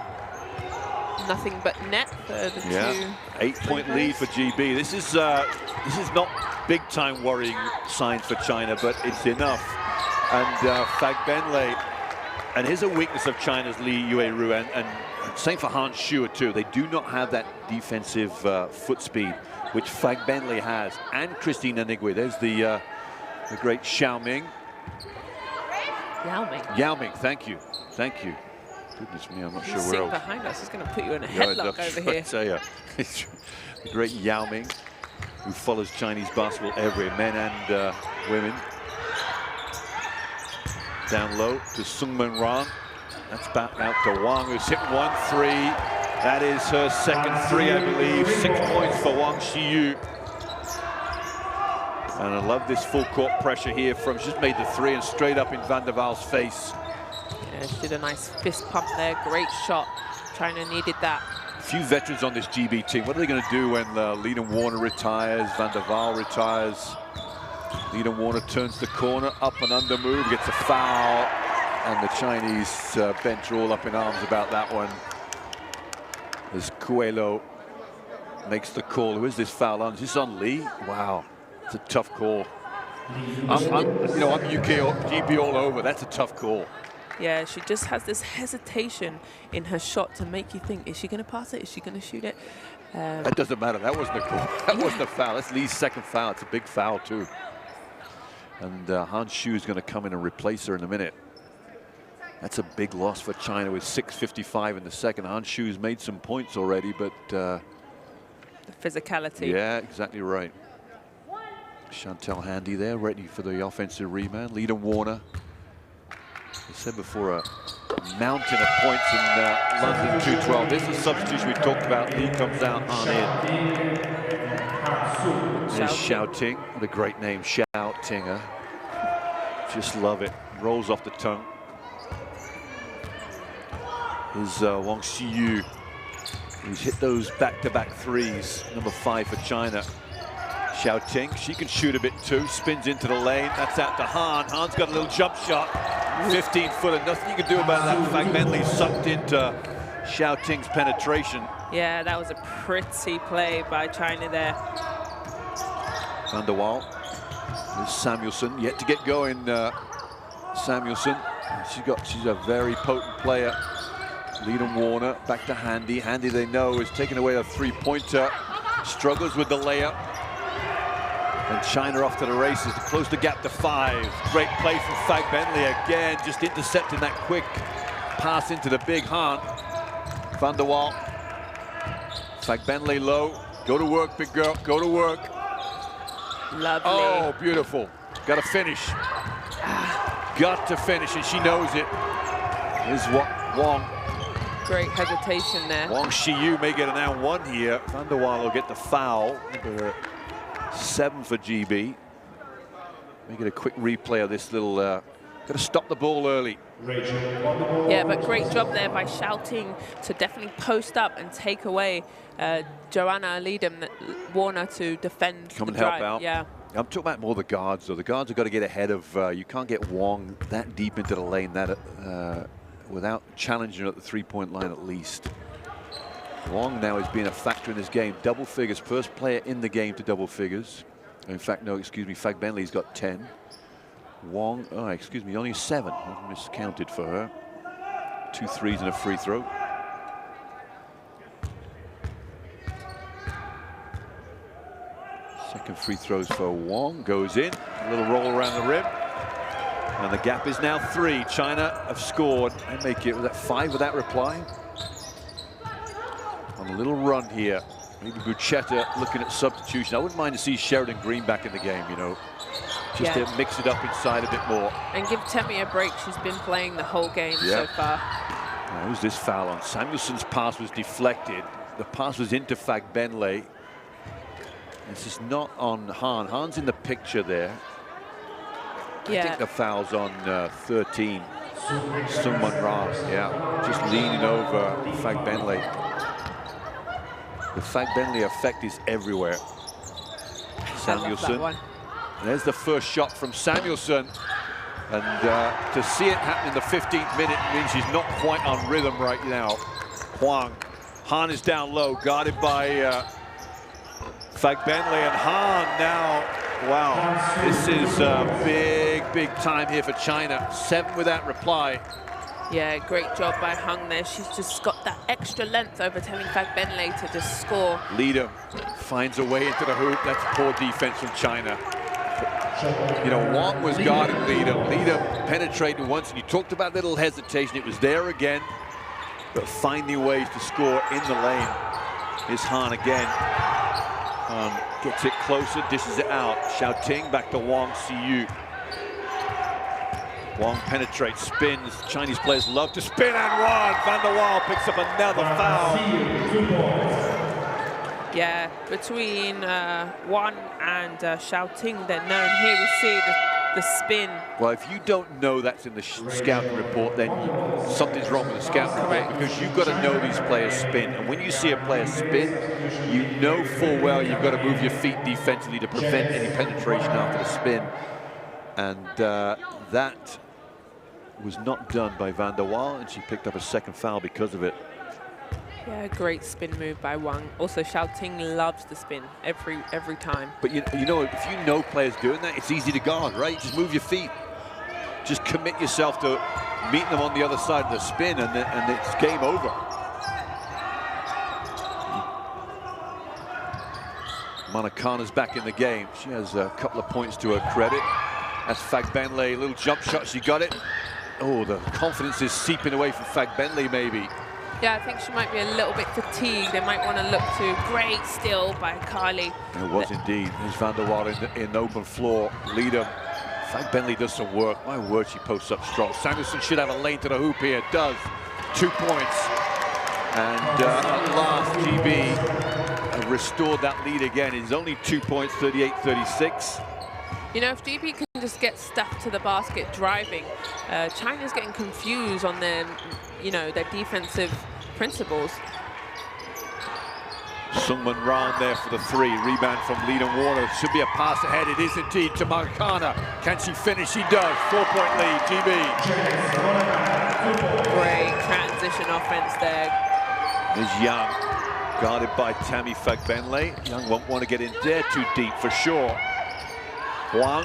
Nothing but net for the 8-point lead for GB. This is not big-time worrying signs for China, but it's enough. And Fagbenle, and here's a weakness of China's Li Yue Ru, and same for Han Xue too. They do not have that defensive foot speed, which Fagbenle has, and Christina Nigwe. There's the great Xiaoming. Yao Ming, thank you. Goodness me, I'm not sure where else. Behind us is going to put you in a headlock over here. Tell you, the great Yao Ming, who follows Chinese basketball everywhere, men and women. Down low to Sung Mengran. That's back out to Wang, who's hit 1-3. That is her second 3, I believe. 6 points for Wang Shiyu. And I love this full court pressure here from, she's made the 3 and straight up in Van der Waal's face. Yeah, she did a nice fist pump there. Great shot. China needed that. A few veterans on this GB team. What are they going to do when Leland Warner retires, Van der Waal retires? Leader Warner turns the corner, up and under move, gets a foul, and the Chinese bench are all up in arms about that one. As Coelho makes the call. Who is this foul on? Is this on Lee? Wow, it's a tough call. I'm GB all over. That's a tough call. Yeah, she just has this hesitation in her shot to make you think, is she going to pass it? Is she going to shoot it? That doesn't matter. That wasn't a call. That wasn't a foul. That's Lee's second foul. It's a big foul, too. And Han Xu is going to come in and replace her in a minute. That's a big loss for China with 6:55 in the second. Han Xu's made some points already, but... the physicality. Yeah, exactly right. Chantal Handy there, ready for the offensive rebound. Leader Warner. I said before, a mountain of points in London 212. This is a substitution we talked about. Lee comes out, Han in. There's Xiaoting, what a great name, Xiaoting. Just love it. Rolls off the tongue. Is Wang Xiyu, who's hit those back-to-back threes. Number 5 for China. Xiaoting, she can shoot a bit too. Spins into the lane. That's out to Han. Han's got a little jump shot. 15-footer. Nothing you can do about that. In fact, Bentley sucked into Xiaoting's penetration. Yeah, that was a pretty play by China there. Van der Waal. There's Samuelson. Yet to get going, Samuelson. She's a very potent player. Leader Warner, back to Handy. Handy, they know, is taking away a three-pointer. Struggles with the layup. And China off to the races to close the gap to 5. Great play from Fag Bentley again, just intercepting that quick pass into the big Han. Van der Waal. Fag Bentley low. Go to work, big girl. Go to work. Lovely. Oh, beautiful. Got to finish. Got to finish, and she knows it. Here's Wang. Great hesitation there. Wang Xiyu may get an and one here. Van der Waal will get the foul. Number 7 for GB. We get a quick replay of this little. Got to stop the ball early. Yeah, but great job there by Xiaoting to definitely post up and take away Joanna Warner to defend. Come the and help drive. out. Yeah. I'm talking about more the guards, though. The guards have got to get ahead of. You can't get Wang that deep into the lane without challenging her at the three-point line at least. Wang now is being a factor in this game. Double figures, first player in the game to double figures. In fact, no, excuse me, Fag Bentley's got 10. Wang, oh, excuse me, only 7. I miscounted for her. 2 threes and a free throw. Second free throws for Wang, goes in. A little roll around the rim. And the gap is now 3. China have scored. They make it, was that 5 with that reply? On a little run here. Maybe Buchetta looking at substitution. I wouldn't mind to see Sheridan Green back in the game, you know. Just to mix it up inside a bit more. And give Temi a break. She's been playing the whole game so far. Now, who's this foul on? Samuelson's pass was deflected. The pass was into Fag Bentley. This is not on Han. Han's in the picture there. I think the foul's on 13. Sungman Ra, just leaning over Fag Bentley. The Fag Bentley effect is everywhere. Samuelson. There's the first shot from Samuelson. And to see it happen in the 15th minute means she's not quite on rhythm right now. Huang. Han is down low, guarded by Fag Bentley, and Han now, wow, this is big time here for China. 7 with that reply. Yeah, great job by Hung there. She's just got that extra length over telling Fag Bentley to just score. Leader finds a way into the hoop. That's poor defense from China. You know, Wang was guarding Leader. Leader penetrated once, and you talked about little hesitation. It was there again, but finding ways to score in the lane. Here's Han again. Han gets it closer, dishes it out. Xiaoting back to Wang Xiyu. Wang penetrates, spins. Chinese players love to spin and one. Van der Waal picks up another foul. Yeah, between Wan and Xiaoting, they're known. Here we see the spin. Well, if you don't know that's in the scouting report, then something's wrong with the scouting report, because you've got to know these players spin. And when you see a player spin, you know full well you've got to move your feet defensively to prevent any penetration after the spin. And that was not done by Van der Waal, and she picked up a second foul because of it. Yeah, great spin move by Wang. Also, Xiaoting loves the spin every time. But you know, if you know players doing that, it's easy to guard, right? Just move your feet. Just commit yourself to meeting them on the other side of the spin, and it's game over. Manakana's back in the game. She has a couple of points to her credit. That's Fagbenle, little jump shot, she got it. Oh, the confidence is seeping away from Fagbenle, maybe. Yeah, I think she might be a little bit fatigued. They might want to look to great steal by Kali. It was indeed. There's Van der Waal in open floor. Leader. Fagbenle does some work. My word, she posts up strong. Samuelson should have a lane to the hoop here. Does. 2 points. And at last, GB restored that lead again. It's only 2 points, 38-36. You know, if GB can just get stuff to the basket driving, China's getting confused on their, you know, their defensive principles. Sungman Ran there for the 3. Rebound from Leadham Warner. Should be a pass ahead. It is indeed to Marcana. Can she finish? She does. 4-point lead, GB. Great transition offense there. There's Young, guarded by Tammy Fagbenle. Young won't want to get in there too deep for sure. Huang.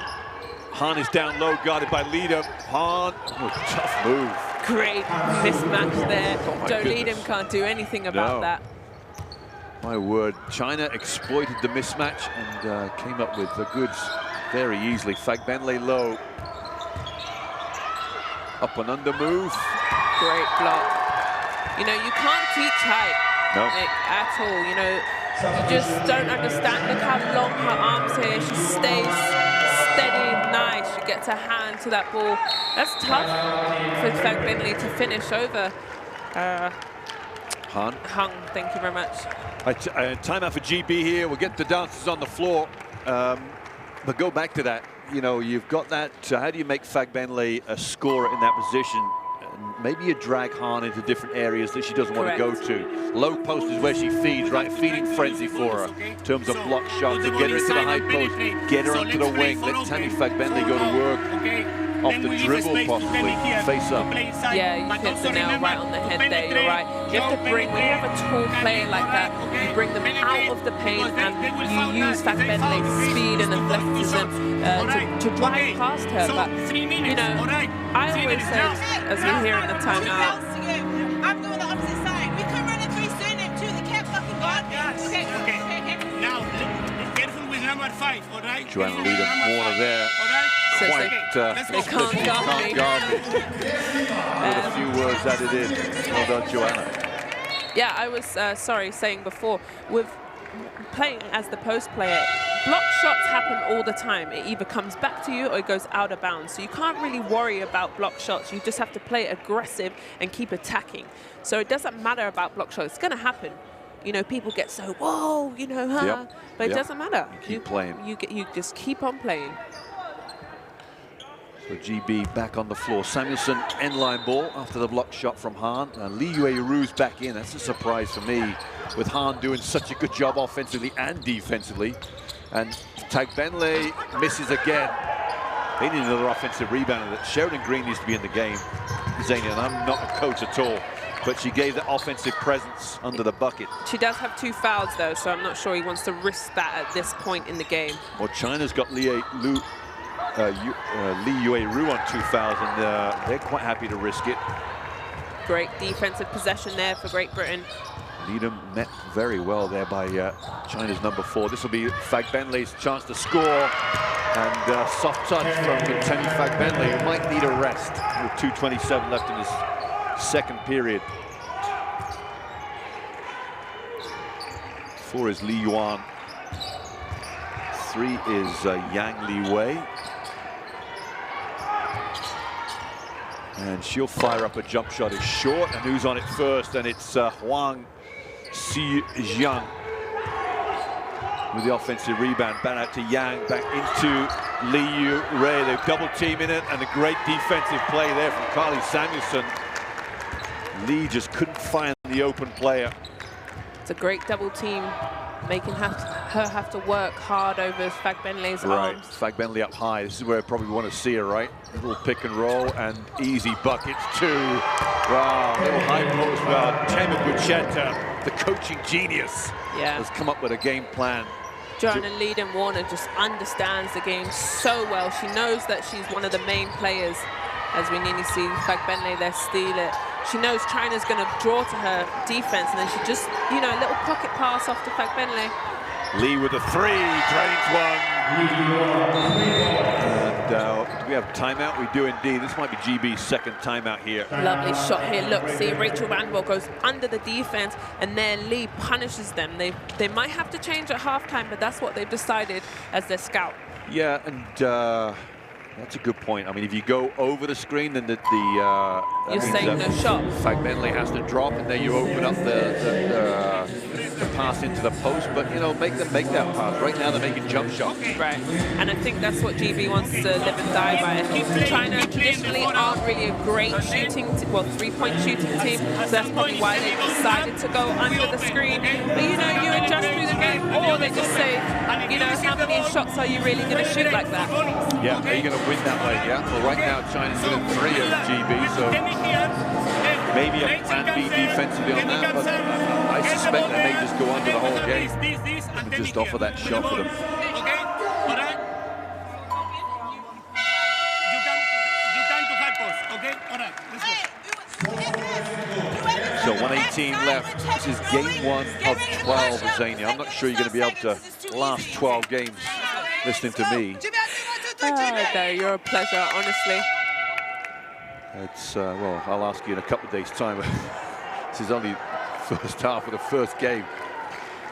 Han is down low, guarded by Leadham. Han, tough move. Great mismatch there. Oh Joe Leadham can't do anything about that. My word, China exploited the mismatch and came up with the goods very easily. Fagbenle low. Up and under move. Great block. You know, you can't teach height at all. You know, you just don't understand. Look how long her arms here. She stays steady, nice. She gets her hand to that ball. That's tough for Fagbenle to finish over Hung. Thank you very much. Timeout for GB here. We'll get the dancers on the floor. But go back to that. You know, you've got that. How do you make Fagbenle a scorer in that position? Maybe you drag Han into different areas that she doesn't want to go to. Low post is where she feeds, right? Feeding frenzy for her in terms of block shots. And get her into the high post, get her onto the wing, let Tammy Fagbenle go to work off the dribble possibly, face up. Yeah, you hit the nail right on the head there, you're right. You have to bring, when you have a tall player like that, you bring them out of the paint and you use Fagbenle's speed and athleticism to drive past her. But, you know, I always say, as we hear in the timeout, I'm going the opposite side. We can run a 3 surname too. They can't fucking guard me. Okay. Now, careful with number 5, all right? Joanna Leadham Warner there. All right? They can't guard me. With a few words added in. Well done, Joanna. Yeah, I was saying before, with playing as the post player, block shots happen all the time. It either comes back to you or it goes out of bounds. So you can't really worry about block shots. You just have to play aggressive and keep attacking. So it doesn't matter about block shots. It's going to happen. You know, people get so, whoa, you know, but it doesn't matter. Keep playing. You just keep on playing. So GB back on the floor. Samuelson end-line ball after the block shot from Han. Lee Yue-Ru's back in. That's a surprise for me, with Han doing such a good job offensively and defensively. And Fagbenle misses again. They need another offensive rebounder. Sheridan Green needs to be in the game, Zania, and I'm not a coach at all, but she gave that offensive presence under the bucket. She does have 2 fouls, though, so I'm not sure he wants to risk that at this point in the game. Well, China's got Lee Yue-Ru on 2 fouls, and they're quite happy to risk it. Great defensive possession there for Great Britain. Needham met very well there by China's number 4. This will be Fagbenle's chance to score, and soft touch from Tammy Fagbenle, who might need a rest with 2:27 left in his second period. 4 is Li Yuan. 3 is Yang Li Wei. And she'll fire up a jump shot. It's short, and who's on it first? And it's Huang Xi Jiang. with the offensive rebound. Back out to Yang, back into Liu Ray. They're double teaming it, and a great defensive play there from Carly Samuelson. Lee just couldn't find the open player. It's a great double team, making her have to work hard over Fagbenle's arms. Right, Fagbenle up high. This is where I probably want to see her, right? A little pick and roll and easy buckets too. Wow, little high post. Tema Gucetta, the coaching genius, has come up with a game plan. Joanna Leiden-Warner just understands the game so well. She knows that she's one of the main players. As we nearly see Fagbenle there steal it. She knows China's going to draw to her defense, and then she just, you know, a little pocket pass off to Fagbenle. Lee with a three, drains one. And do we have timeout? We do indeed. This might be GB's second timeout here. Lovely shot here. Look, see, Rachel Vanderbilt goes under the defense, and then Lee punishes them. They might have to change at halftime, but that's what they've decided as their scout. Yeah, and that's a good point. I mean, if you go over the screen, then you're saying no shot. Fagbenle has to drop, and then you open up the pass into the post. But you know, make them make that pass. Right now, they're making jump shots. Right, and I think that's what GB wants to live and die by. China traditionally aren't really a great shooting, three-point shooting team. So that's probably why they decided to go under the screen. But you know, you adjust through the game, or they just say, you know, how many shots are you really going to shoot like that? Yeah, are you going to win that way? Yeah. Well, right now China's within 3 of GB, so maybe a plan B defensively on that. But I suspect they may just go under the whole game and just offer that shot for them. Okay, all right. You can to high post. Okay, all right. Let's So go. 118 left. This is game 1 of 12, Zania. I'm not sure you're going to be able to last 12 games listening to me. No, you're a pleasure, honestly. It's, well, I'll ask you in a couple of days' time. This is only first half of the first game.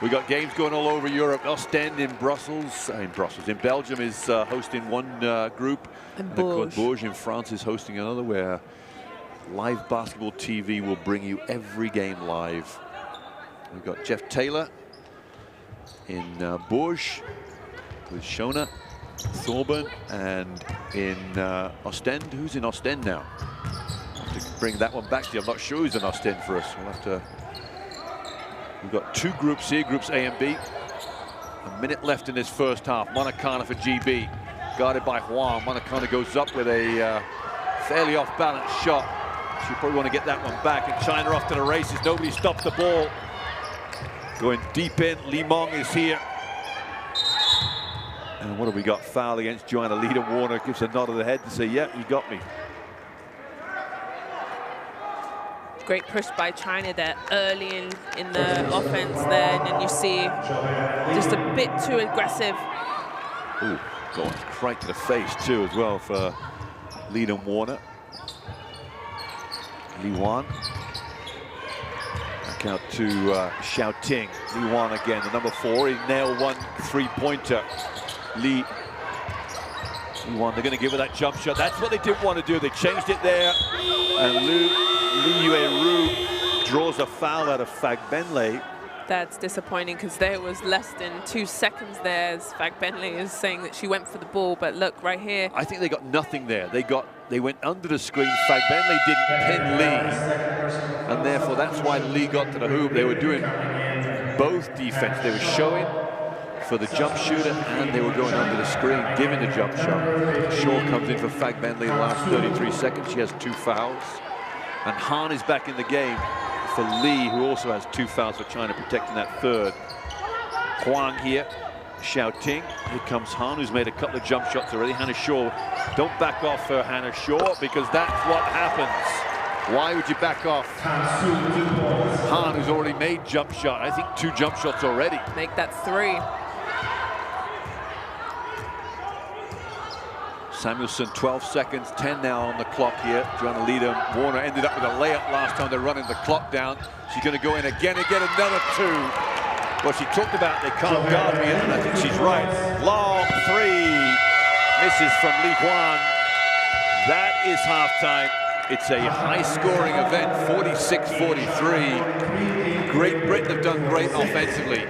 We got games going all over Europe. Ostend in Brussels. In Belgium is hosting one group. And Bourges in France is hosting another, where live basketball TV will bring you every game live. We've got Jeff Taylor in Bourges with Shona Thorburn, and in Ostend. Who's in Ostend now? I'll have to bring that one back to you. I'm not sure who's in Ostend for us. We'll have to. We've got 2 groups here, groups A and B. A minute left in this first half. Monacana for GB, guarded by Huang. Monacana goes up with a fairly off-balance shot. She'll probably want to get that one back. And China off to the races. Nobody stops the ball. Going deep in. Li Meng is here. And what have we got? Foul against Joanna Leiden-Warner. Gives a nod of the head to say, yeah, you got me. Great push by China there early in the offense there, and then you see just a bit too aggressive. Ooh, going right to the face too as well for Leiden-Warner. Li Wan. Back out to Xiaoting. Li Wan again, the number 4. He nailed one 3-pointer. Li Wan, they're going to give her that jump shot. That's what they didn't want to do. They changed it there. And Liu Ru draws a foul out of Fagbenle. That's disappointing, because there was less than 2 seconds there, as Fagbenle is saying that she went for the ball. But look, right here. I think they got nothing there. They went under the screen. Fagbenle didn't pin Lee. And therefore, that's why Lee got to the hoop. They were doing both defense. They were showing for the jump shooter, and they were going under the screen, giving the jump shot. Shaw comes in for Fagbenle the last 33 seconds. She has 2 fouls. And Han is back in the game for Lee, who also has 2 fouls for China, protecting that 3rd. Huang here, Xiaoting. Here comes Han, who's made a couple of jump shots already. Hannah Shaw, don't back off for Hannah Shaw, because that's what happens. Why would you back off? Han, who's already made jump shot. I think 2 jump shots already. Make that 3. Samuelson, 12 seconds, 10 now on the clock here. Joanna Leiden-Warner ended up with a layup last time they're running the clock down. She's going to go in again and get another 2. Well, she talked about they can't guard me, and I think she's right. Long 3 misses from Li Huan. That is halftime. It's a high-scoring event, 46-43. Great Britain have done great offensively,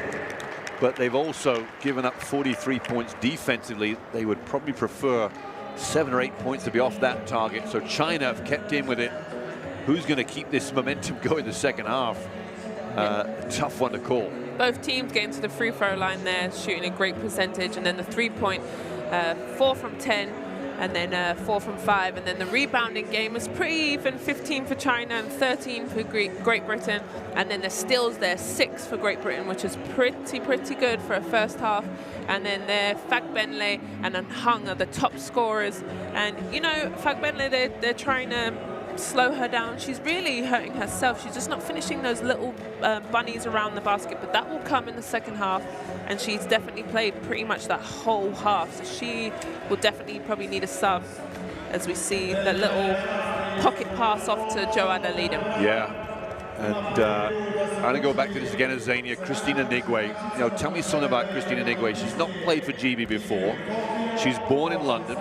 but they've also given up 43 points defensively. They would probably prefer 7 or 8 points to be off that target. So China have kept in with it. Who's going to keep this momentum going the second half? Tough one to call. Both teams getting to the free throw line there, shooting a great percentage, and then the 3-point, 4 from 10, and then 4 from 5, and then the rebounding game was pretty even, 15 for China and 13 for Great Britain, and then the steals there, 6 for Great Britain, which is pretty good for a first half. And then there, Fagbenle and then Hung are the top scorers, and you know, Fagbenle, they're trying to slow her down. She's really hurting herself. She's just not finishing those little bunnies around the basket, but that will come in the second half, and she's definitely played pretty much that whole half, so she will definitely probably need a sub, as we see the little pocket pass off to Joanna Leadham. Yeah, and I'm going to go back to this again, Azania. Christina Nigwe. You know, tell me something about Christina Nigwe. She's not played for GB before. She's born in London.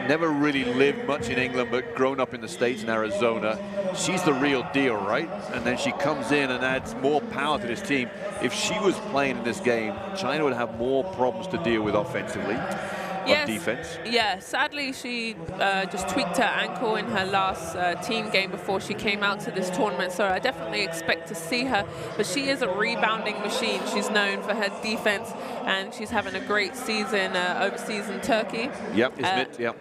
Never really lived much in England, but grown up in the States in Arizona. She's the real deal, right? And then she comes in and adds more power to this team. If she was playing in this game, China would have more problems to deal with offensively. Yes, on defense. Yeah, sadly she just tweaked her ankle in her last team game before she came out to this tournament, so I definitely expect to see her, but she is a rebounding machine. She's known for her defense, and she's having a great season overseas in Turkey. Yep, Izmit, yep.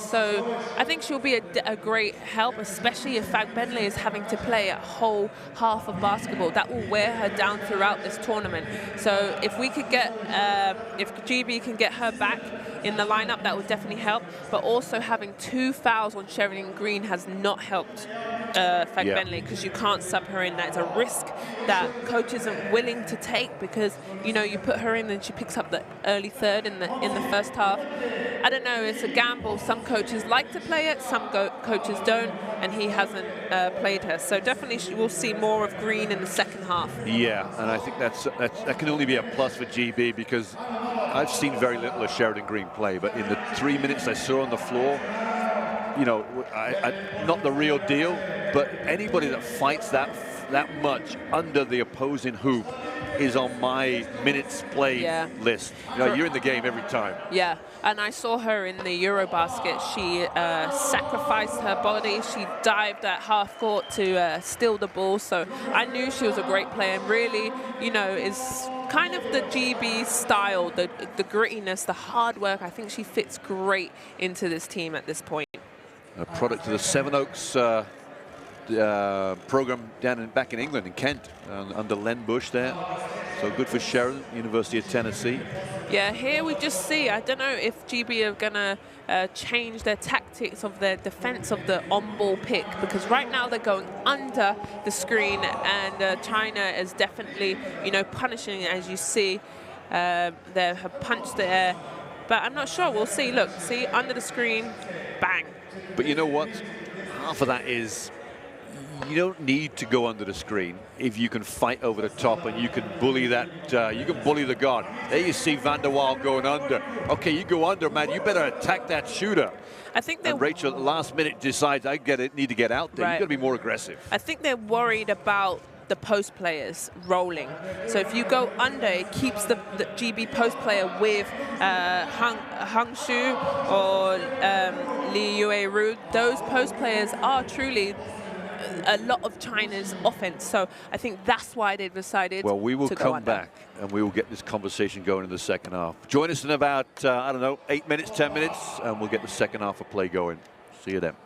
So I think she'll be a great help, especially if Fagbenle is having to play a whole half of basketball. That will wear her down throughout this tournament. So if we could get, if GB can get her back in the lineup, that would definitely help. But also having 2 fouls on Sheridan Green has not helped Fagbenle, because you can't sub her in. That's a risk that coach isn't willing to take, because you know, you put her in and she picks up the early third in the first half. I don't know, it's a gamble. Some coaches like to play it, some coaches don't, and he hasn't played her. So definitely we'll see more of Green in the second half. Yeah, and I think that can only be a plus for GB, because I've seen very little of Sheridan Green play, but in the 3 minutes I saw on the floor, you know, not the real deal, but anybody that fights that much under the opposing hoop is on my minutes played list. You know, you're in the game every time. Yeah, and I saw her in the Eurobasket. She sacrificed her body. She dived at half court to steal the ball. So I knew she was a great player, and really, you know, is kind of the GB style, the grittiness, the hard work. I think she fits great into this team at this point. A product of the Seven Oaks program back in England, in Kent, under Len Bush there. So good for Sheridan, University of Tennessee. Yeah, here we just see, I don't know if GB are going to change their tactics of their defense of the on-ball pick, because right now they're going under the screen, and China is definitely, you know, punishing, as you see. They have punched the air, but I'm not sure. We'll see. Look, see, under the screen, bang. But you know what? Half of that is, you don't need to go under the screen if you can fight over the top and you can bully that, you can bully the guard. There you see Van der Waal going under. Okay, you go under, man, you better attack that shooter. I think and Rachel, last minute, decides I need to get out there. Right. You've got to be more aggressive. I think they're worried about the post players rolling. So if you go under, it keeps the GB post player with Hung Shu or Li Yue-Ru. Those post players are truly a lot of China's offense. So I think that's why they decided Well, we will to come back and we will get this conversation going in the second half. Join us in about, I don't know, 8 minutes, 10 minutes, and we'll get the second half of play going. See you then.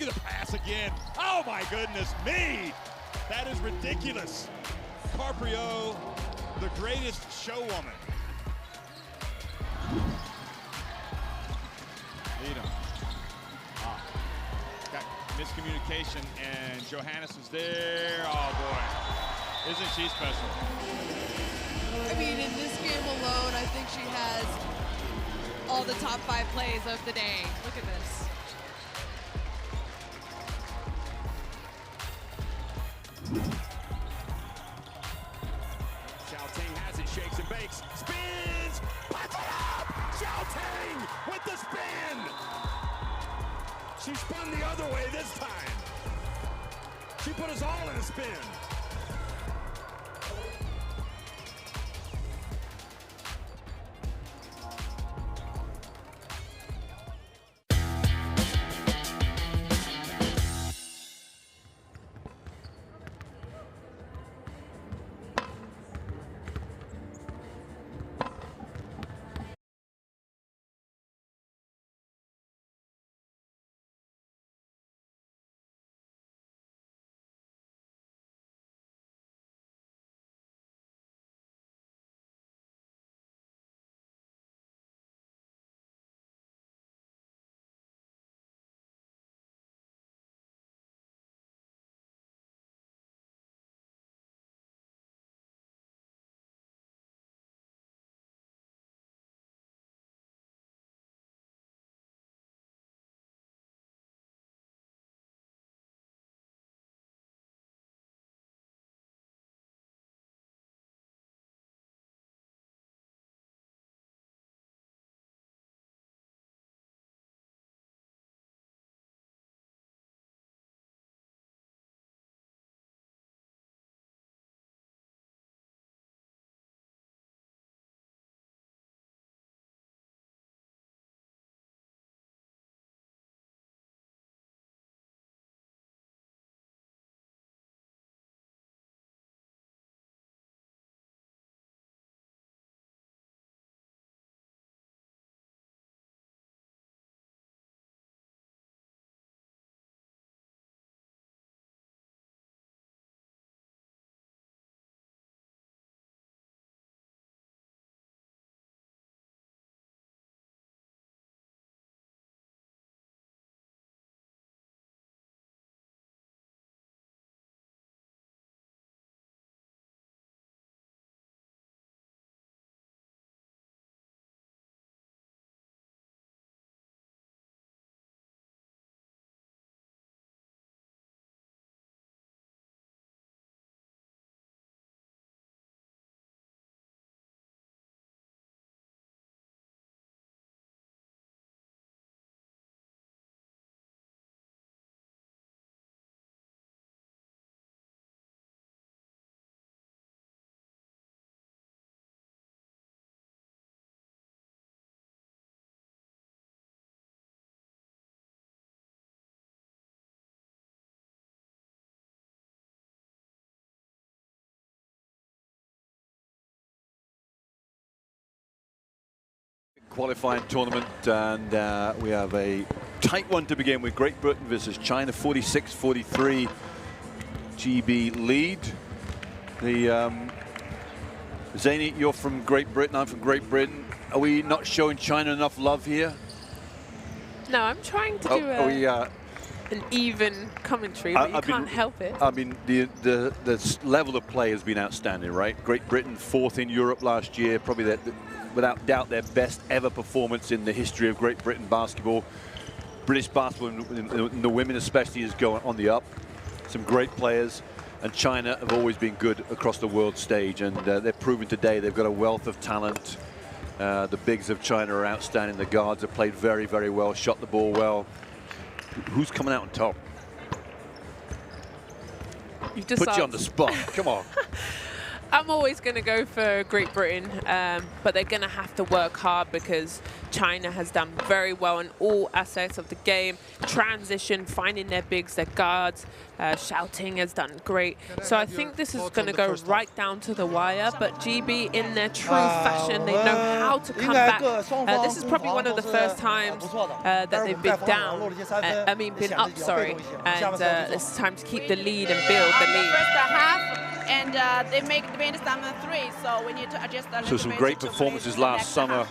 Look at the pass again. Oh my goodness me. That is ridiculous. Carprio, the greatest showwoman. Got miscommunication, and Johannes is there. Oh boy, isn't she special? I mean, in this game alone, I think she has all the top 5 plays of the day. Look at this. Xiaoting has it, shakes and bakes, spins, puts it up! Xiaoting with the spin! She spun the other way this time. She put us all in a spin. Qualifying tournament, and we have a tight one to begin with. Great Britain versus China, 46-43 GB lead. Zaini, you're from Great Britain, I'm from Great Britain. Are we not showing China enough love here? No, I'm trying to do an even commentary, but you can't help it. I mean, the level of play has been outstanding, right? Great Britain 4th in Europe last year, probably without doubt their best ever performance in the history of Great Britain basketball. British basketball, and the women especially, is going on the up. Some great players, and China have always been good across the world stage, and they're proving today they've got a wealth of talent. The bigs of China are outstanding. The guards have played very, very well, shot the ball well. Who's coming out on top? You've just Put you on the spot. Come on. I'm always going to go for Great Britain, but they're going to have to work hard because China has done very well in all aspects of the game. Transition, finding their bigs, their guards, shouting has done great. So I think this is going to go right down to the wire, but GB in their true fashion, they know how to come back. This is probably one of the first times that they've been down, been up, sorry. And it's time to keep the lead and build the lead. First half, and they made it down to 3, so we need to adjust a little bit. So some great performances last summer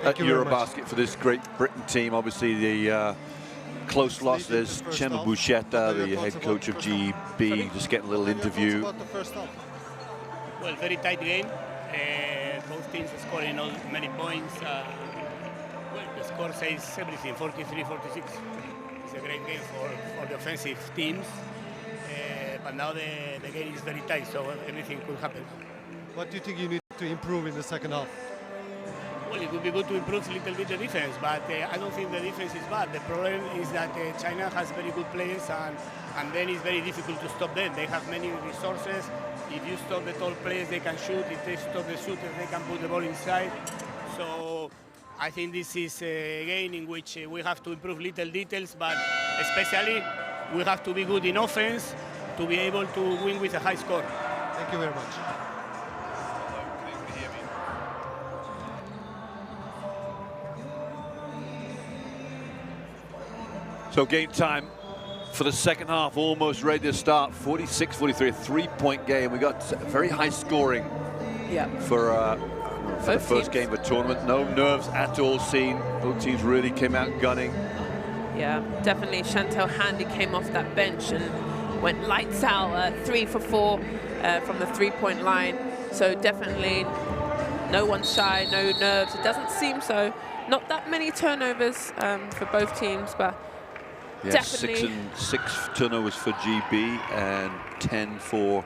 at Eurobasket for this Great Britain team. Obviously the close loss. There's Chema Bouchetta, the head coach of GB, just getting a little interview. Well, very tight game. Both teams scoring many points. Well, the score says everything, 43-46. It's a great game for the offensive teams. But now the game is very tight, so anything could happen. What do you think you need to improve in the second half? Well, it would be good to improve a little bit the defense, but I don't think the defense is bad. The problem is that China has very good players, and then it's very difficult to stop them. They have many resources. If you stop the tall players, they can shoot. If they stop the shooters, they can put the ball inside. So I think this is a game in which we have to improve little details, but especially we have to be good in offense to be able to win with a high score. Thank you very much. So game time for the second half, almost ready to start. 46-43, a 3-point game. We got very high scoring for the first game of the tournament. No nerves at all seen. Both teams really came out gunning. Yeah, definitely. Chantel Handy came off that bench and went lights out, 3 for 4 from the 3-point line. So definitely no one's shy, no nerves. It doesn't seem so. Not that many turnovers for both teams, but yeah, definitely 6 turnovers for GB and 10 for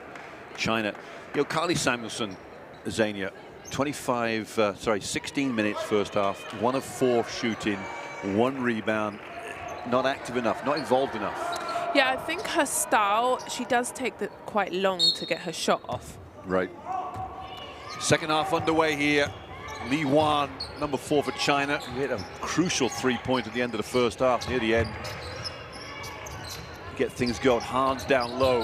China. You know, Carly Samuelson, Zania, 16 minutes first half, 1 of 4 shooting, 1 rebound. Not active enough, not involved enough. Yeah, I think her style, she does take quite long to get her shot off. Right. Second half underway here. Li Wan, number 4 for China, who hit a crucial 3-point at the end of the first half, near the end. Get things going. Hans down low.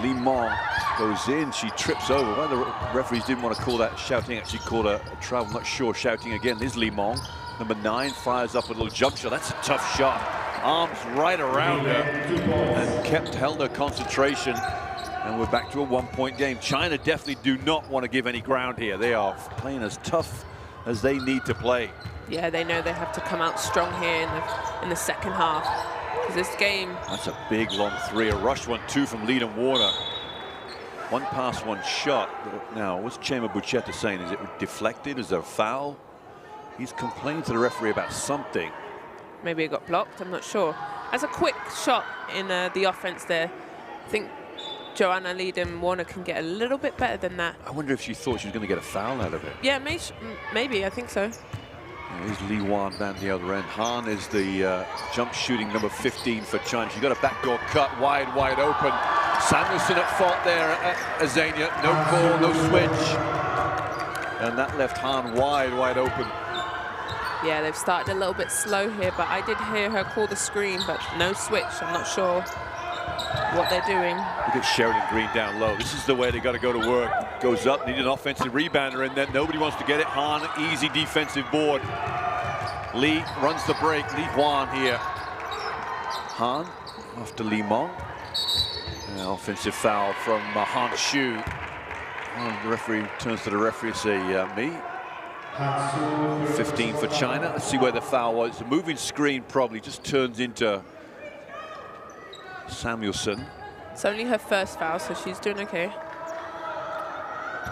Li Mong goes in. She trips over. One of the referees didn't want to call that shouting. Actually called a travel. I'm not sure. Shouting again. Is Li Mong. Number 9 fires up a little jump shot. That's a tough shot. Arms right around her and held her concentration. And we're back to a 1-point game. China definitely do not want to give any ground here. They are playing as tough as they need to play. Yeah, they know they have to come out strong here in the second half. Because this game... That's a big, long 3. A rush 1-2 from Leland Warner. 1 pass, 1 shot. Now, what's Chema Bouchetta saying? Is it deflected? Is there a foul? He's complaining to the referee about something. Maybe it got blocked, I'm not sure. As a quick shot in the offense there, I think Joanna Leland Warner can get a little bit better than that. I wonder if she thought she was going to get a foul out of it. Yeah, maybe, I think so. Here's Li Wan down the other end. Han is the jump shooting number 15 for China. She got a backdoor cut, wide open. Samuelson at fault there, Azania. No call, no switch. And that left Han wide open. Yeah, they've started a little bit slow here, but I did hear her call the screen, but no switch. I'm not sure what they're doing. Look at Sheridan Green down low. This is the way they got to go to work. Goes up, need an offensive rebounder in there. Nobody wants to get it. Han, easy defensive board. Li runs the break. Li Huan here. Han after Li Mong. Offensive foul from Han Shu. The referee turns to the referee and say, me. 15 for China. Let's see where the foul was. The moving screen probably just turns into Samuelson. It's only her first foul, so she's doing okay.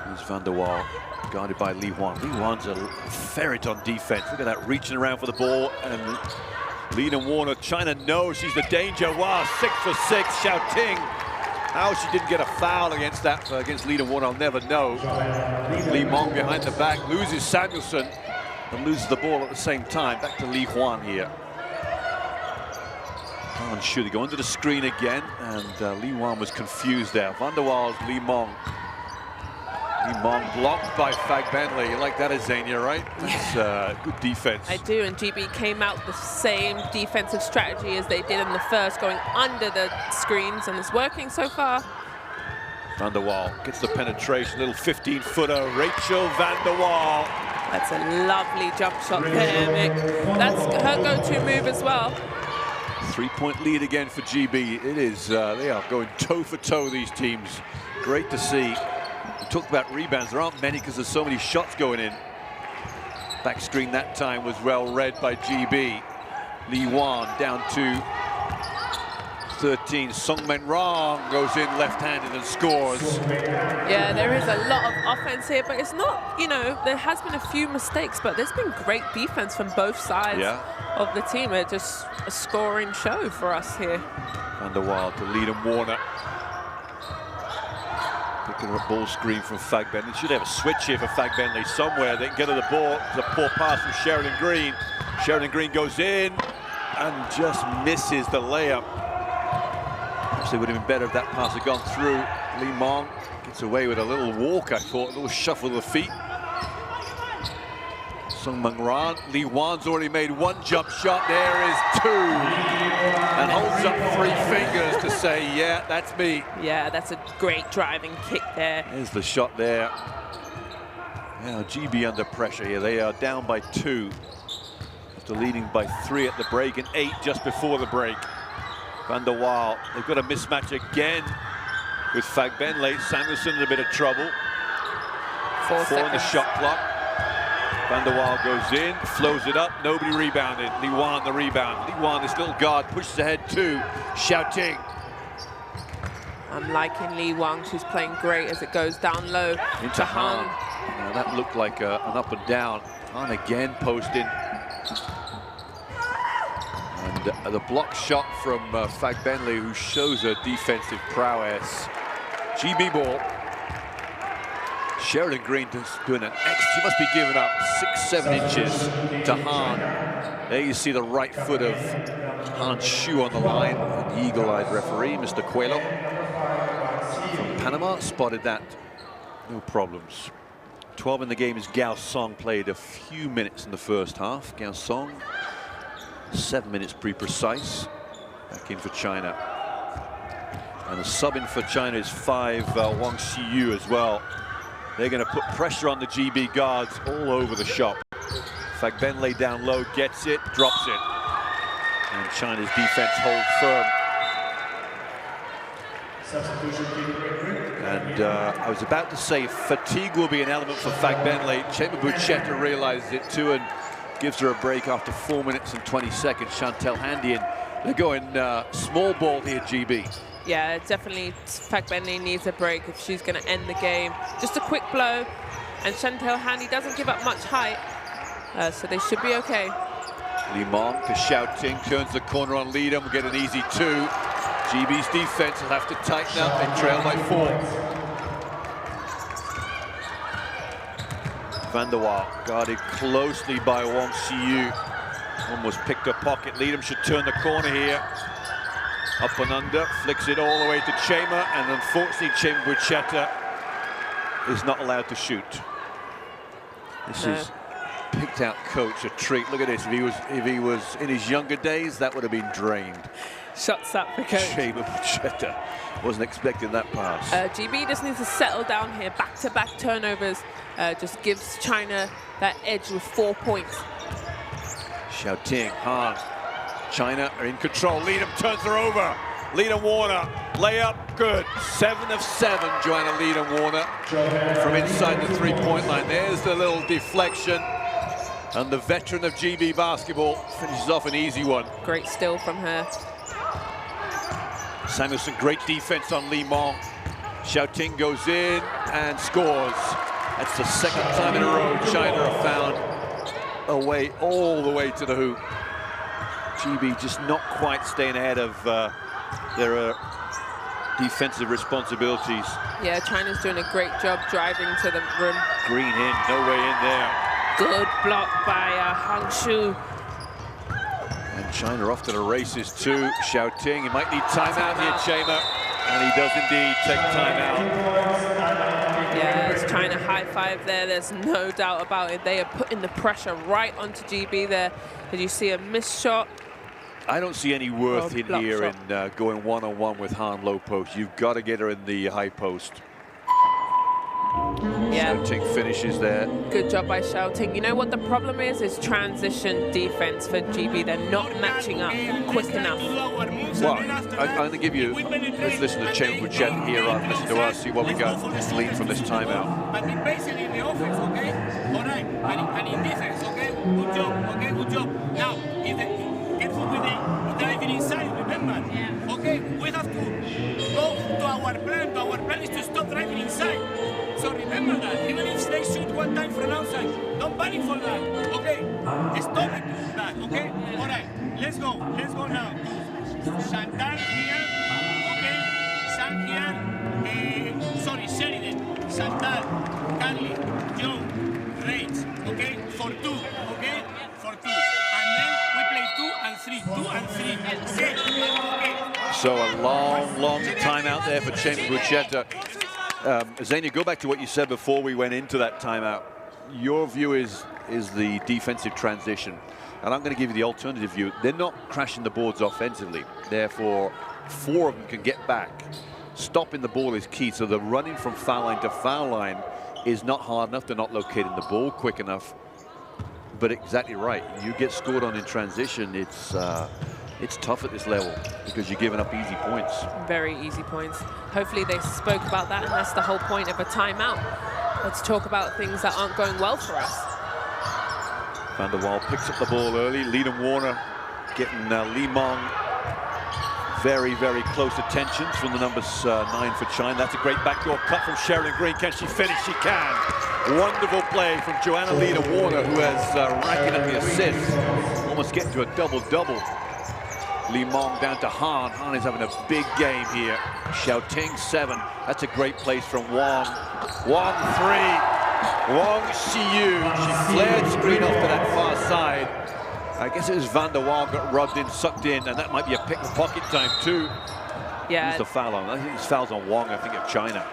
There's Van der Waal, guarded by Li Huan. Li Huan's a ferret on defense. Look at that, reaching around for the ball. And Leland Warner, China knows she's the danger. Wow, 6 for 6, Xiaoting. How she didn't get a foul against Leland Warner, I'll never know. Li Mong behind the back, loses Samuelson, and loses the ball at the same time. Back to Li Huan here. Han Shu, they go under the screen again, and Li Wan was confused there. Van der Waals, Li Meng. Li Meng blocked by Fag Bentley. You like that, Azania, right? That's good defense. I do, and GB came out the same defensive strategy as they did in the first, going under the screens, and it's working so far. Van der Waal gets the penetration, little 15-footer, Rachel Van der Waal. That's a lovely jump shot there, Mick. That's her go-to move as well. 3-point lead again for GB. It is, they are going toe for toe, these teams. Great to see. We talked about rebounds. There aren't many because there's so many shots going in. Back screen that time was well read by GB. Li Wan down to 13. Song Men Rong goes in left-handed and scores. Yeah, there is a lot of offense here, but it's not, you know, there has been a few mistakes, but there's been great defense from both sides of the team. It's just a scoring show for us here. Van der Waal to lead him Warner. Picking up ball screen from Fag Bentley. Should have a switch here for Fag Bentley somewhere. They can get to the ball. It's a poor pass from Sheridan Green. Sheridan Green goes in and just misses the layup. Actually, would have been better if that pass had gone through. Li Meng gets away with a little walk, I thought, a little shuffle of the feet. Sung Meng Ran. Li Wan's already made one jump shot. There is two. And holds up 3 fingers to say, yeah, that's me. Yeah, that's a great driving kick there. There's the shot there. Now GB under pressure here. They are down by 2 after leading by 3 at the break and 8 just before the break. Van der Waal, they've got a mismatch again with Fag Bentley. Samuelson in a bit of trouble. 4 4 on the shot clock. Van der Waal goes in, flows it up, nobody rebounded. Li Wan the rebound. Li Wan, this little guard, pushes ahead too. Shouting. I'm liking Li Wan. She's playing great as it goes down low Into Han. Now that looked like an up and down. Han again posting. And the block shot from Fag Bentley, who shows her defensive prowess. GB ball. Sheridan Green doing an X. She must be giving up 6-7 inches to Han. There you see the right foot of Han Shu on the line. An eagle-eyed referee, Mr. Coelho from Panama, spotted that. No problems. 12 in the game as Gao Song played a few minutes in the first half. Gao Song, 7 minutes pre-precise. Back in for China. And the sub in for China is 5 Wang Xiyu as well. They're going to put pressure on the GB guards all over the shop. Fag Bentley down low, gets it, drops it. And China's defense holds firm. And I was about to say fatigue will be an element for Fag Bentley. Chema Bucheta realizes it too and gives her a break after 4 minutes and 20 seconds. Chantel Handian, they're going small ball here, GB. Yeah, definitely Fag Bentley needs a break if she's going to end the game. Just a quick blow, and Chantel Handy doesn't give up much height, so they should be okay. Li Meng to Shouting, turns the corner on Leadham, will get an easy 2. GB's defense will have to tighten up, they trail by 4. Van der Waal guarded closely by Wang Xiyu. Almost picked her pocket. Leadham should turn the corner here. Up and under, flicks it all the way to Chema, and unfortunately Chema Bucheta is not allowed to shoot. This is picked out coach a treat. Look at this. If he was in his younger days, that would have been drained. Shots up for coach. Chema Bucheta wasn't expecting that pass. GB just needs to settle down here. Back-to-back turnovers just gives China that edge with 4 points. Shouting, Han. China are in control. Leadham turns her over. Leadham Warner, layup, good. 7 of 7, Joanna Leadham Warner from inside the 3-point line. There's the little deflection. And the veteran of GB basketball finishes off an easy one. Great steal from her. Samuelson, great defense on Li Meng. Shouting goes in and scores. That's the 2nd time in a row China have found a way all the way to the hoop. GB just not quite staying ahead of their defensive responsibilities. Yeah, China's doing a great job driving to the rim. Green in, no way in there. Good block by Han Shu. And China off to the races too. Xiaoting, he might need timeout here, Chamer. And he does indeed take timeout. Yeah, it's China high five there. There's no doubt about it. They are putting the pressure right onto GB there. Did you see a missed shot? I don't see any worth in here shot. in going one-on-one with Han low post. You've got to get her in the high post. Yeah. Xiaoting finishes there. Good job by Xiaoting. You know what the problem is? Is transition defense for GB. They're not matching up quick enough. Well, I'm going to give you, let's listen to Chamer Buchet here on listen to us, see what we got gleaned from this timeout. But in basically in the offense, okay? All right. And in defense, okay? Good job, okay? Good job. Now, careful with the driving inside, remember? Yeah. Okay, we have to go to our plan. Our plan is to stop driving inside. So remember that, even if they shoot one time from outside, don't panic for that, okay? Stop it, that, okay? All right, let's go now. Chantal here, okay? Sam here, sorry, Sheridan, Chantal, Carly, Joe, Rach, okay? For two, okay? For two. And then we play 2 and 3, okay? So a long timeout there for Chamer Buchet. Zania, go back to what you said before we went into that timeout. Your view is the defensive transition. And I'm going to give you the alternative view. They're not crashing the boards offensively. Therefore, 4 of them can get back. Stopping the ball is key. So the running from foul line to foul line is not hard enough. They're not locating the ball quick enough. But exactly right. You get scored on in transition, it's tough at this level because you're giving up easy points. Very easy points. Hopefully they spoke about that, and that's the whole point of a timeout. Let's talk about things that aren't going well for us. Van der Waal picks up the ball early. Leadham Warner getting Li Meng very close attentions from the numbers 9 for China. That's a great backdoor cut from Sheridan Green. Can she finish? She can. Wonderful play from Joanna Leadham Warner, who has racking up the assists. Almost getting to a double-double. Li Meng down to Han. Han is having a big game here. Xiaoting 7. That's a great place from Wang. Wang 3. Wang Xiyu. She flared screen off to that far side. I guess it was Van der Waal got rubbed in, sucked in, and that might be a pick-the-pocket time too. Yeah. Who's the foul on? I think it's fouls on Wang, I think, of China.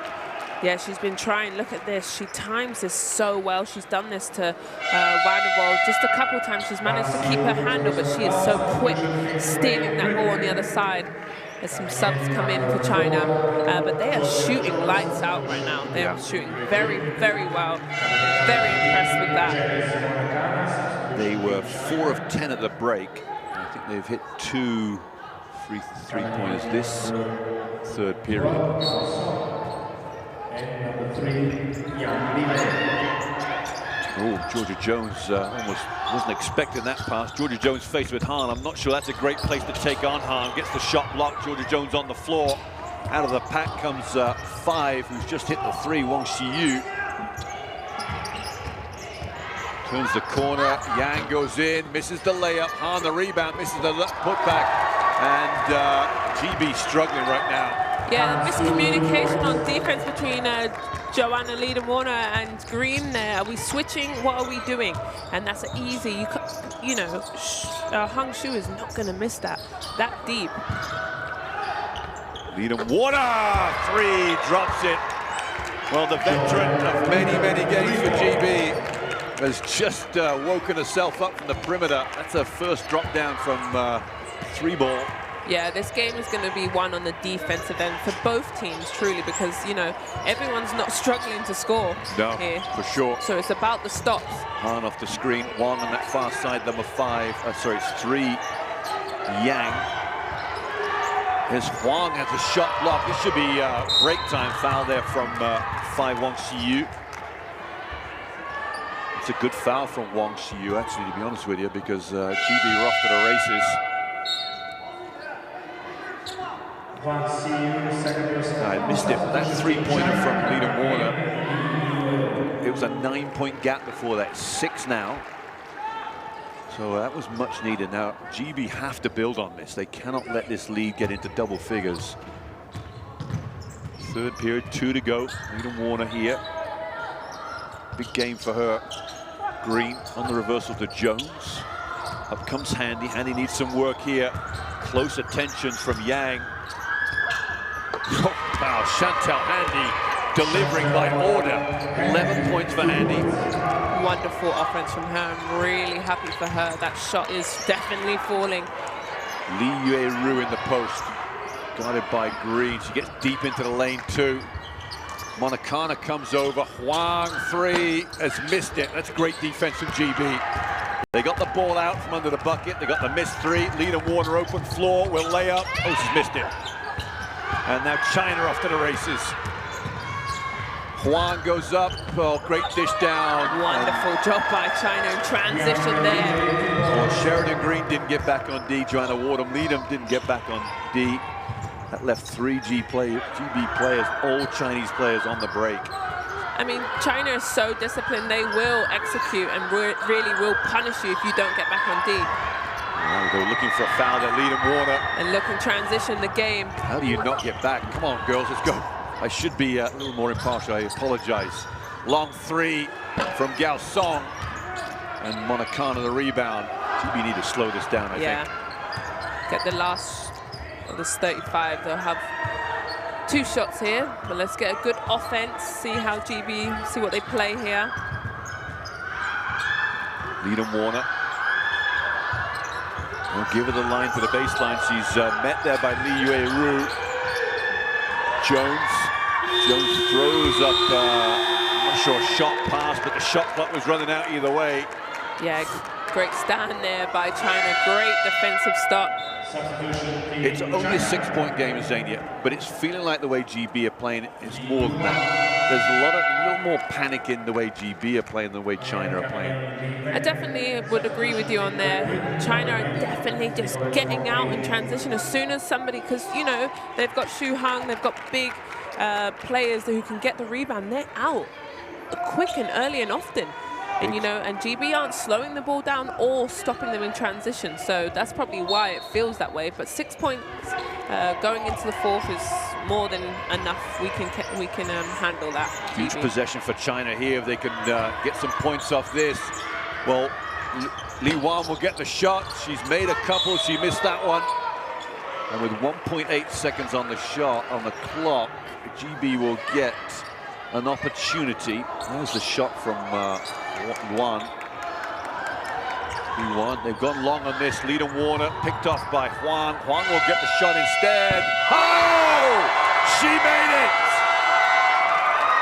Yeah, she's been trying. Look at this. She times this so well. She's done this to Van der Waal just a couple times. She's managed to keep her handle, but she is so quick stealing that ball on the other side. There's some subs come in for China, but they are shooting lights out right now. They are shooting very well. Very impressed with that. They were 4 of 10 at the break. I think they've hit 2 three-pointers this third period. Oh, Georgia Jones almost wasn't expecting that pass. Georgia Jones faced with Han. I'm not sure that's a great place to take on Han. Gets the shot blocked. Georgia Jones on the floor. Out of the pack comes 5, who's just hit the 3, Wang Xiyu. Turns the corner. Yang goes in, misses the layup. Han the rebound, misses the putback. And GB struggling right now. Yeah, miscommunication on defense between Joanna Leadham Warner and Green there. Are we switching? What are we doing? And that's easy. You know, Hung Shu is not going to miss that deep. Leadham Warner, 3, drops it. Well, the veteran of many games for GB has just woken herself up from the perimeter. That's her first drop down from 3 ball. Yeah, this game is going to be won on the defensive end for both teams, truly, because, you know, everyone's not struggling to score here. For sure. So it's about the stops. Han off the screen, Wang on that far side, number 5, sorry, it's 3, Yang. As Huang has a shot block. This should be a break time foul there from 5 Wang Xiyu. It's a good foul from Wang Xiyu, actually, to be honest with you, because GB are off to the races. I missed it, but that 3-pointer from Leadham Warner. It was a 9-point gap before that, 6 now. So that was much needed. Now, GB have to build on this. They cannot let this lead get into double figures. Third period, 2 to go. Leadham Warner here. Big game for her. Green on the reversal to Jones. Up comes Handy. Handy needs some work here. Close attention from Yang. Oh, wow, Chantal Handy delivering by order. 11 points for Handy. Wonderful offense from her. I'm really happy for her. That shot is definitely falling. Li Yue-Ru in the post. Guarded by Green. She gets deep into the lane too. Monacana comes over. Huang, 3, has missed it. That's great defense from GB. They got the ball out from under the bucket. They got the missed 3. Lena Warner open floor, will lay up. Oh, she's missed it. And now China off to the races. Huang goes up. Oh, great dish down. Wonderful job by China in transition there. Well, Sheridan Green didn't get back on D, trying to ward him. Leadham didn't get back on D. That left 3 GB players, all Chinese players on the break. I mean, China is so disciplined. They will execute and really will punish you if you don't get back on D. Now they're looking for a foul there, Leadham Warner. And look and transition the game. How do you not get back? Come on, girls, let's go. I should be a little more impartial, I apologize. Long 3 from Gao Song. And Monacana the rebound. GB need to slow this down, I think. Get the last of this 35. They'll have 2 shots here, but let's get a good offense, see how GB, see what they play here. Leadham Warner. We'll give her the line to the baseline. She's met there by Li Yue-Ru. Jones throws up, I'm not sure, shot pass, but the shot clock was running out either way. Yeah, great stand there by China. Great defensive stop. It's only a 6-point game, Zania, but it's feeling like the way GB are playing is more than that. There's a little more panic in the way GB are playing than the way China are playing. I definitely would agree with you on there. China are definitely just getting out in transition as soon as somebody, because, you know, they've got Xu Hang, they've got big players who can get the rebound. They're out quick and early and often. And, you know, and GB aren't slowing the ball down or stopping them in transition. So that's probably why it feels that way. But 6 points going into the 4th is more than enough. We can handle that. Huge possession for China here. If they can get some points off this. Well, Li Wan will get the shot. She's made a couple. She missed that one. And with 1.8 seconds on the shot, on the clock, GB will get an opportunity. There's the shot from Yuan. They've gone long on this. Leadham Warner picked off by Huang. Huang will get the shot instead. Oh! She made it!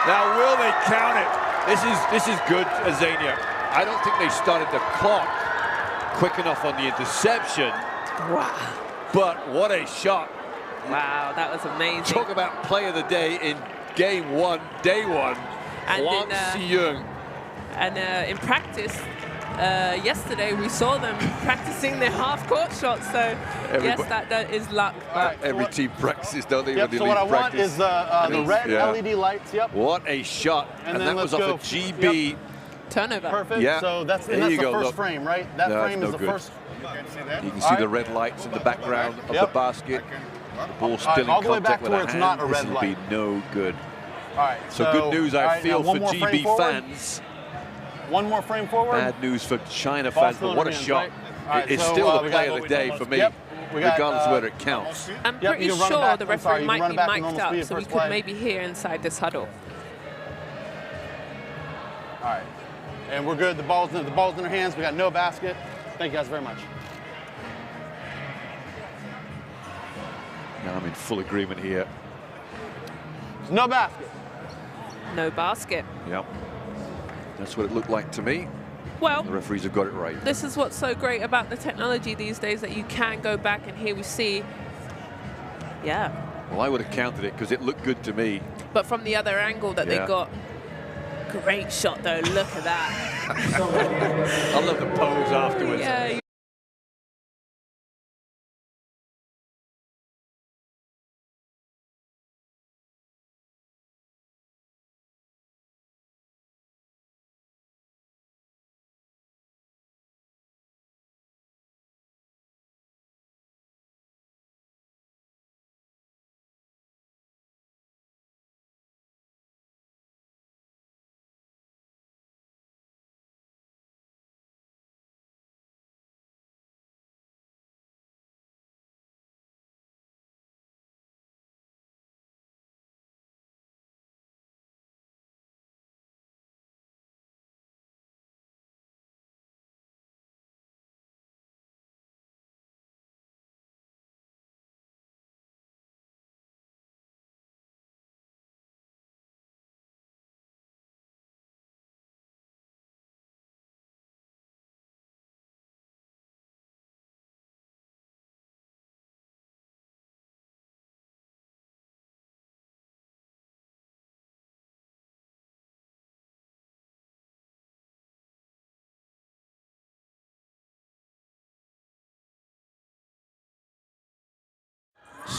Now will they count it? This is good, Azania. I don't think they started the clock quick enough on the interception. Wow. But what a shot. Wow, that was amazing. Talk about play of the day in Game 1, day 1, Huang Si-young. And in practice, yesterday we saw them practicing their half-court shots. So yes, that is luck. But every team practices, don't they? Yep, so what I want is the red LED lights. Yep. What a shot. And that was off a GB. Yep. Turnover. Perfect. Yeah. So that's the first frame, right? That frame is the first. You can see the red lights in the background of the basket. The ball still in all the way contact back with to a where it's hand. not a red This will be no good. All right. So good news, I feel, for GB fans. One more frame forward. Bad news for China fans, but what a shot. Right, it's still the play of the day for me, regardless of whether it counts. I'm pretty sure the referee might be mic'd up, so we could maybe hear inside this huddle. All right. And we're good. The ball's in our hands. We got no basket. Thank you guys very much. Now I'm in full agreement here. No basket. No basket. Yep. That's what it looked like to me. Well, the referees have got it right. This is what's so great about the technology these days, that you can go back, and here we see, yeah. Well, I would have counted it because it looked good to me. But from the other angle that they got, great shot though, look at that. I love the pose afterwards. Yeah.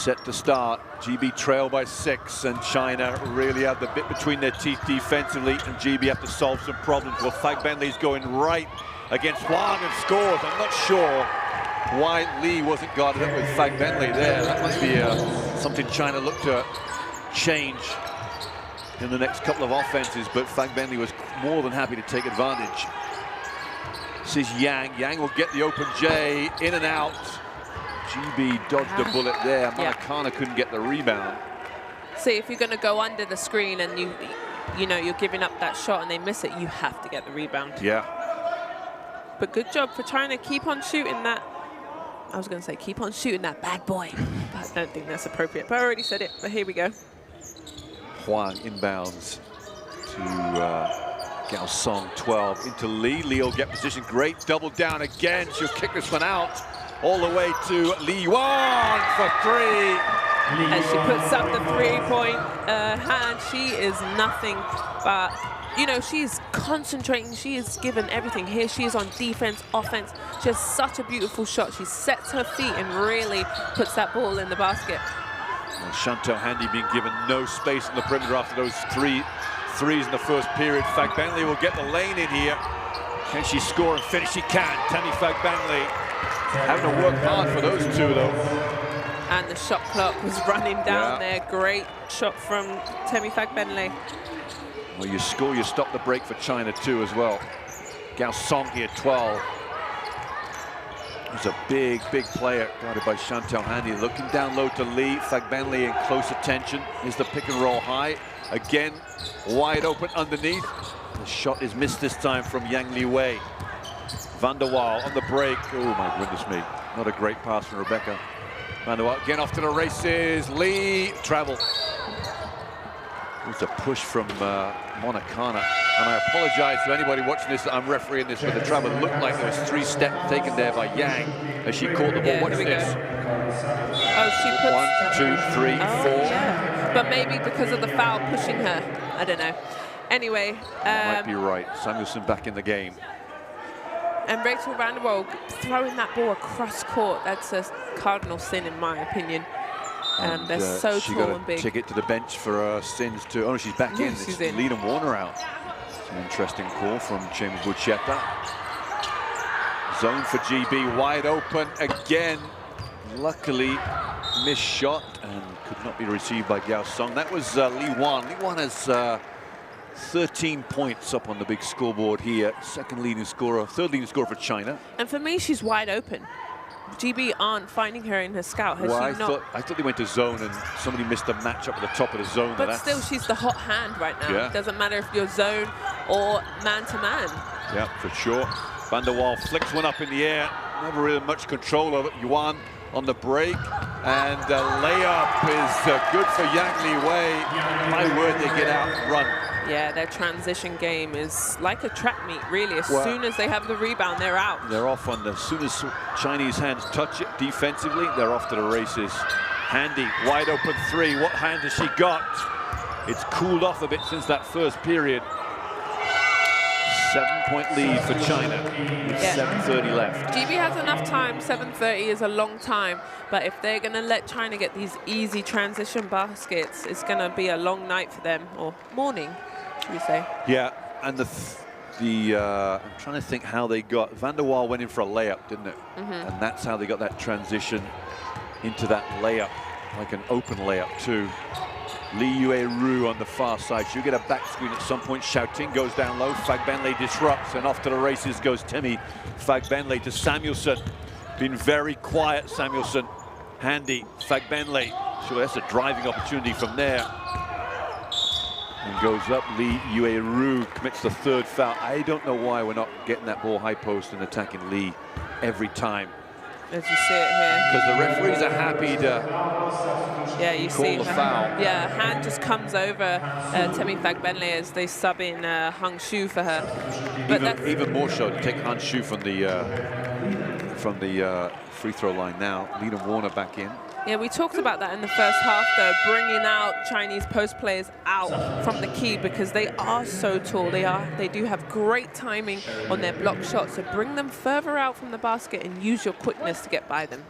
set to start. GB trail by 6, and China really have the bit between their teeth defensively, and GB have to solve some problems. Well, Fagbenlei's going right against Huang and scores. I'm not sure why Lee wasn't guarded up with Fagbenlei there. That must be something China looked to change in the next couple of offenses, but Fagbenlei was more than happy to take advantage. This is Yang. Yang will get the open J, in and out. GB dodged a bullet there. Monacana couldn't get the rebound. See, if you're going to go under the screen and you know, you're giving up that shot and they miss it, you have to get the rebound. Yeah. But good job for China. Keep on shooting that. I was going to say, keep on shooting that bad boy. But I don't think that's appropriate. But I already said it. But here we go. Huang inbounds to Gao Song, 12 into Lee. Lee will get position. Great double down again. She'll kick this one out all the way to Li Yuan for 3. And she puts up the 3-point hand. She is nothing but, you know, she's concentrating. She is given everything. Here she is on defense, offense. She has such a beautiful shot. She sets her feet and really puts that ball in the basket. And Chantal Handy being given no space in the perimeter after those threes in the first period. Fagbenlei will get the lane in here. Can she score and finish? She can. Tammy Fagbenlei having to work hard for those two, though. And the shot clock was running down there. Great shot from Tammy Fagbenlei. Well, you score, you stop the break for China, too, as well. Gao Song here, 12. He's a big, big player, guarded by Chantal Handy. Looking down low to Lee. Fagbenlei in close attention. Is the pick and roll high. Again, wide open underneath. The shot is missed this time from Yang Liwei. Van der Waal on the break. Oh, my goodness me. Not a great pass from Rebecca. Van der Waal again off to the races. Lee, travel. It's a push from Monacana. And I apologize to anybody watching this that I'm refereeing this with the travel. It looked like there was 3 steps taken there by Yang as she caught the ball. Watch this. Oh, she puts 1, 2, 3, 4. Yeah. But maybe because of the foul pushing her. I don't know. Anyway. Might be right. Samuelson back in the game. And Rachel Van der Waal throwing that ball across court. That's a cardinal sin in my opinion. And they're so tall and big. She got a ticket to the bench for sins too. Oh, no, she's back in. She's in. Lead Warner out. It's an interesting call from James Buccietta. Zone for GB, wide open again. Luckily, missed shot and could not be received by Gao Song. That was Li Wan. Li Wan has 13 points up on the big scoreboard here. Second leading scorer, third leading scorer for China. And for me, she's wide open. GB aren't finding her in her scout. Has well, she not? I thought they went to zone and somebody missed a match up at the top of the zone. But still, she's the hot hand right now. Yeah. It doesn't matter if you're zone or man-to-man. Yeah, for sure. Van der Waal flicks one up in the air. Never really much control of it. Yuan on the break. And the layup is good for Yang Liwei. My word, they get out and run. Yeah, their transition game is like a track meet, really. As soon as they have the rebound, they're out. They're off on as soon as Chinese hands touch it defensively, they're off to the races. Handy, wide open 3. What hand has she got? It's cooled off a bit since that first period. 7-point lead for China with 7:30 left. GB has enough time. 7:30 is a long time. But if they're going to let China get these easy transition baskets, it's going to be a long night for them, or morning, should we say. Yeah, and I'm trying to think how they got. Van der Waal went in for a layup, didn't it? And that's how they got that transition into that layup, like an open layup too. Li Yue-Ru on the far side. She'll get a back screen at some point. Xiaoting goes down low. Fagbenlei disrupts, and off to the races goes Timmy Fagbenlei to Samuelson. Been very quiet, Samuelson. Handy, Fagbenlei. Sure, that's a driving opportunity from there. And goes up. Li Yue-Ru commits the 3rd foul. I don't know why we're not getting that ball high post and attacking Li every time. As you see it here. Because the referees are happy to call the foul. Yeah, hand just comes over Temi Fagbenlei as they sub in Hung Shu for her. But even more so to take Han Shu from the free throw line now. Lena Warner back in. Yeah, we talked about that in the first half, though, bringing out Chinese post players out from the key because they are so tall. They do have great timing on their block shots, so bring them further out from the basket and use your quickness to get by them.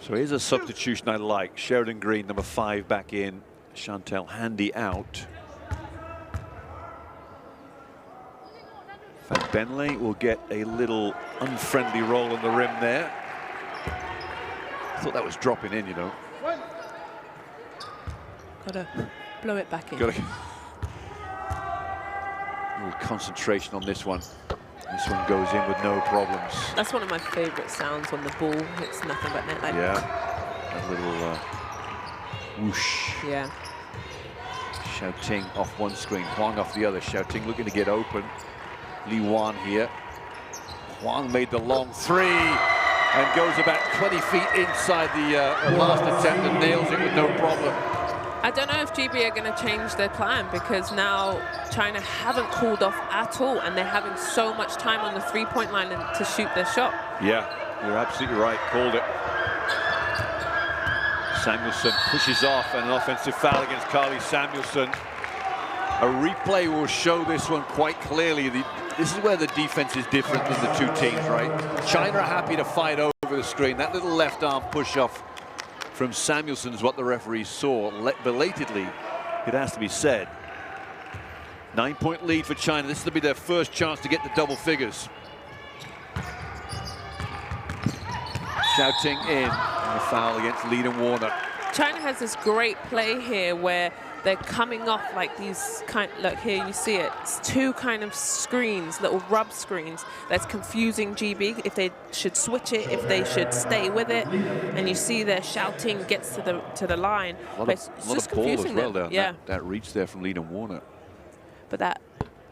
So here's a substitution I like. Sheridan Green, number 5, back in. Chantel Handy out. Van Benley will get a little unfriendly roll on the rim there. I thought that was dropping in, you know. Gotta blow it back in. Gotta a little concentration on this one. This one goes in with no problems. That's one of my favorite sounds on the ball. It's nothing but net. Like, yeah, a little whoosh. Yeah. Xiaoting off one screen, Huang off the other. Xiaoting looking to get open. Li Wan here. Huang made the long 3 and goes about 20 feet inside the last attempt and nails it with no problem. I don't know if GB are going to change their plan, because now China haven't cooled off at all, and they're having so much time on the 3-point line to shoot their shot. Yeah, you're absolutely right. Called it. Samuelson pushes off, and an offensive foul against Carly Samuelson. A replay will show this one quite clearly. This is where the defense is different than the two teams, right? China are happy to fight over the screen. That little left arm push off from Samuelson is what the referee saw. Belatedly, it has to be said. 9-point lead for China. This will be their first chance to get to double figures. Xiaoting in, and a foul against Leland Warner. China has this great play here where they're coming off like these look here, you see it. It's 2 kind of screens, little rub screens. That's confusing GB if they should switch it, if they should stay with it. And you see their Xiaoting gets to the line. A lot of ball as well down yeah. that reach there from Leland Warner. But that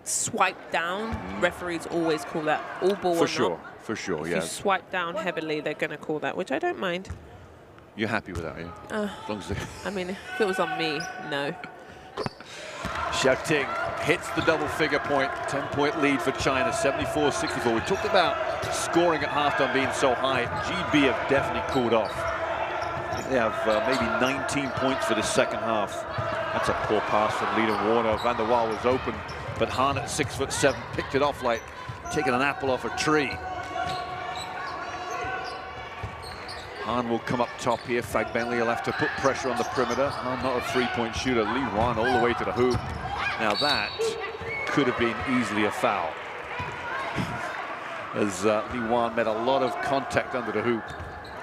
swipe down, referees always call that all ball for or sure, not. For sure, If yeah. you swipe down heavily, they're going to call that, which I don't mind. You're happy with that, yeah? As long as they... I mean, if it was on me, no. Xiaoting hits the double-figure point. 10-point lead for China, 74-64. We talked about scoring at halftime being so high. GB have definitely cooled off. They have maybe 19 points for the second half. That's a poor pass from Leland Warner. Van der Waal was open, but Hahn at 6'7" picked it off like taking an apple off a tree. Hahn will come up top here. Fag Bentley will have to put pressure on the perimeter. Hahn not a 3-point shooter. Li Wan all the way to the hoop. Now that could have been easily a foul, as Li Wan made a lot of contact under the hoop.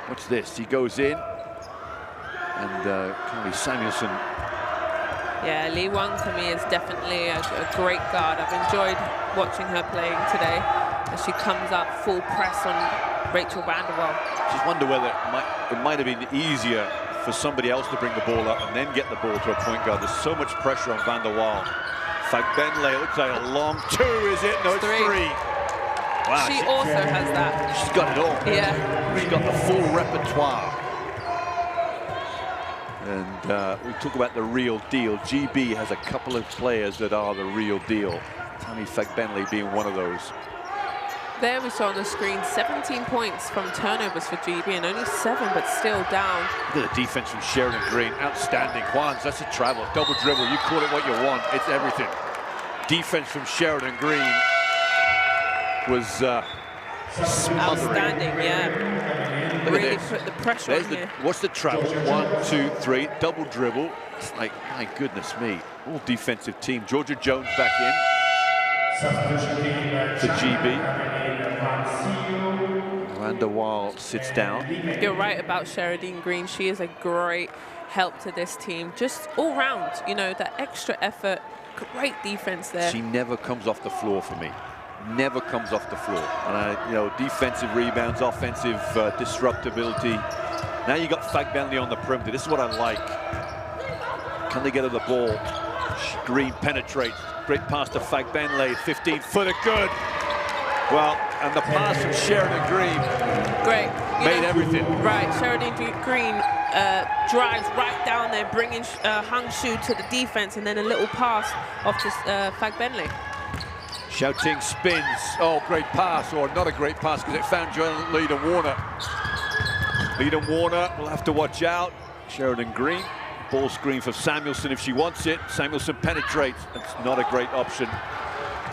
Watch this. He goes in, and Carly Samuelson. Yeah, Li Wan to me is definitely a great guard. I've enjoyed watching her playing today as she comes up full press on Rachel Van der Waal. Just wonder whether it might have been easier for somebody else to bring the ball up and then get the ball to a point guard. There's so much pressure on Van der Waal. Fagbenle, looks like a long 2, is it? No, it's 3. Wow, she also has that. She's got it all. Yeah. She's got the full repertoire. And we talk about the real deal. GB has a couple of players that are the real deal. Tammy Fagbenle being one of those. There we saw on the screen 17 points from turnovers for GB and only 7, but still down. Look at the defense from Sheridan Green. Outstanding. Juans, that's a travel. Double dribble. You call it what you want. It's everything. Defense from Sheridan Green was outstanding, yeah. Look really at this. Put the pressure on here. What's the travel? 1, 2, 3. Double dribble. It's like, my goodness me. All defensive team. Georgia Jones back in for GB. Van der Waal sits down. You're right about Sheridan Green. She is a great help to this team. Just all round, you know, that extra effort. Great defense there. She never comes off the floor for me. Never comes off the floor. And you know, defensive rebounds, offensive disruptability. Now you got Fagbenle on the perimeter. This is what I like. Can they get her the ball? Green penetrates. Great pass to Fagbenle. 15-footer, good. Well, and the pass from Sheridan Green. Great. Made everything. Right, Sheridan Green drives right down there, bringing Hung Shu to the defense, and then a little pass off to Fagbenle. Xiaoting spins. Oh, great pass, or not a great pass because it found Leland Warner. Leland Warner will have to watch out. Sheridan Green. Ball screen for Samuelson if she wants it. Samuelson penetrates. That's not a great option.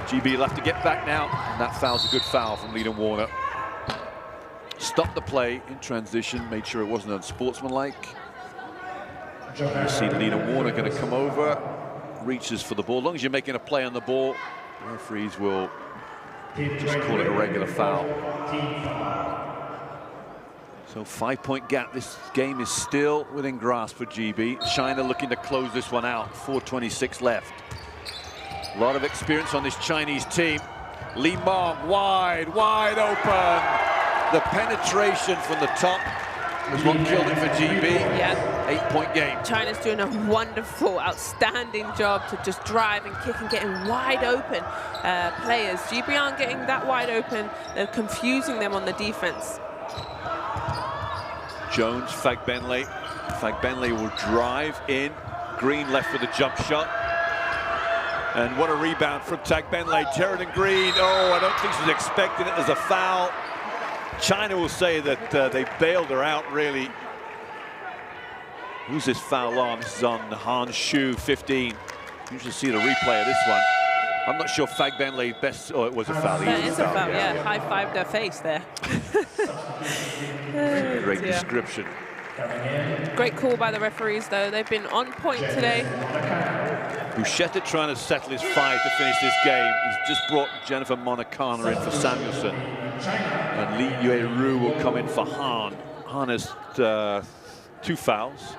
GB will have to get back now. And that foul's a good foul from Leland Warner. stopped the play in transition, made sure it wasn't unsportsmanlike. You see Lena Warner going to come over, reaches for the ball. As long as you're making a play on the ball, the referees will just call it a regular foul. So 5-point gap. This game is still within grasp for GB. China looking to close this one out. 4:26 left. A lot of experience on this Chinese team. Li Meng wide open. The penetration from the top was what killed it for GB. Yeah. 8-point game. China's doing a wonderful, outstanding job to just drive and kick and getting wide open players. GB aren't getting that wide open. They're confusing them on the defense. Jones, Fagbenle. Fagbenle will drive in. Green left with a jump shot. And what a rebound from Fagbenle. Sheridan Green, oh, I don't think she's expecting it as a foul. China will say that they bailed her out, really. Who's this foul on? This is on Han Shu, 15. You should see the replay of this one. I'm not sure Fagbenle best. Oh, it was a foul. It is a foul, yeah. High-fived her face there. Great description. Great call by the referees, though. They've been on point today. Bouchetta trying to settle his 5 to finish this game. He's just brought Jennifer Monacana in for Samuelson. And Li Yue-Ru will come in for Han. Han has 2 fouls.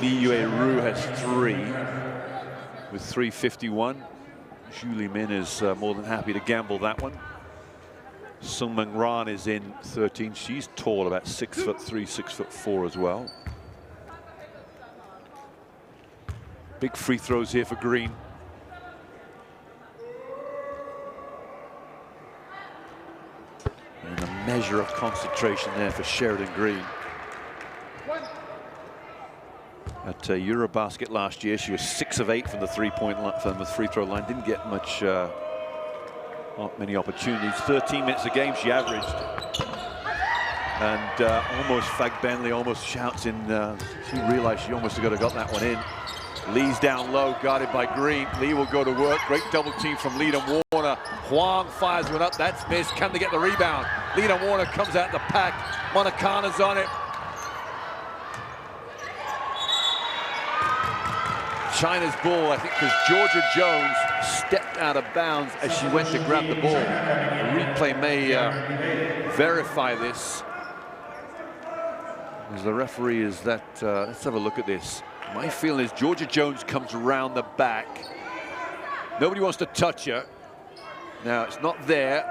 Li Yue-Ru has 3 with 3:51. Julie Min is more than happy to gamble that one. Sung Meng Ran is in 13. She's tall, about 6'3", 6'4" as well. Big free throws here for Green. And a measure of concentration there for Sheridan Green. At Eurobasket last year, she was 6 of 8 from the from the free throw line. Didn't get much, not many opportunities. 13 minutes a game she averaged. And almost Fagbenle almost shouts in. She realized she almost could have got that one in. Lee's down low, guarded by Green. Lee will go to work. Great double team from Lena Warner. Huang fires one up. That's missed. Can they get the rebound? Lena Warner comes out the pack. Monacana's on it. China's ball, I think, because Georgia Jones stepped out of bounds as she went to grab the ball. The replay may verify this. As the referee is that, let's have a look at this. My feeling is Georgia Jones comes around the back. Nobody wants to touch her. Now, it's not there.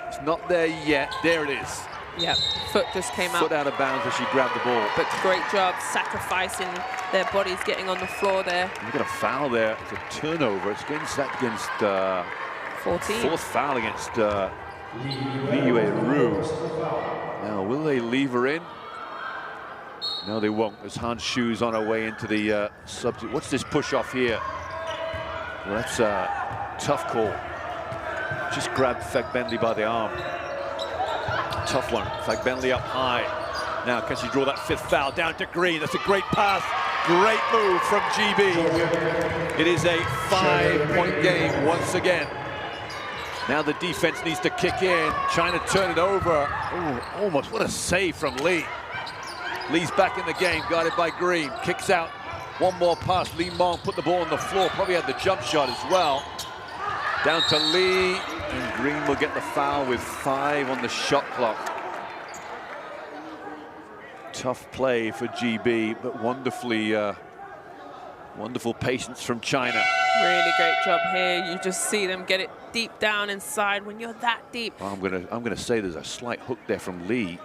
It's not there yet. There it is. Yeah, foot just came out. Foot out of bounds as she grabbed the ball. But great job sacrificing their bodies, getting on the floor there. You've got a foul there. It's a turnover. It's against 14. 4th foul against Li Yue-Ru. Now, will they leave her in? No, they won't. As Han Shu's on her way into the substitute. What's this push off here? Well, that's a tough call. Just grabbed Fagbenle by the arm. Tough one. Fagbenle up high. Now, can she draw that 5th foul down to Green? That's a great pass. Great move from GB. It is a 5-point game once again. Now the defense needs to kick in. China turn it over. Oh, almost. What a save from Lee. Lee's back in the game, guarded by Green. Kicks out. One more pass. Li Meng put the ball on the floor. Probably had the jump shot as well. Down to Lee. And Green will get the foul with 5 on the shot clock. Tough play for GB, but wonderful patience from China. Really great job here. You just see them get it deep down inside when you're that deep. Oh, I'm gonna say there's a slight hook there from Lee.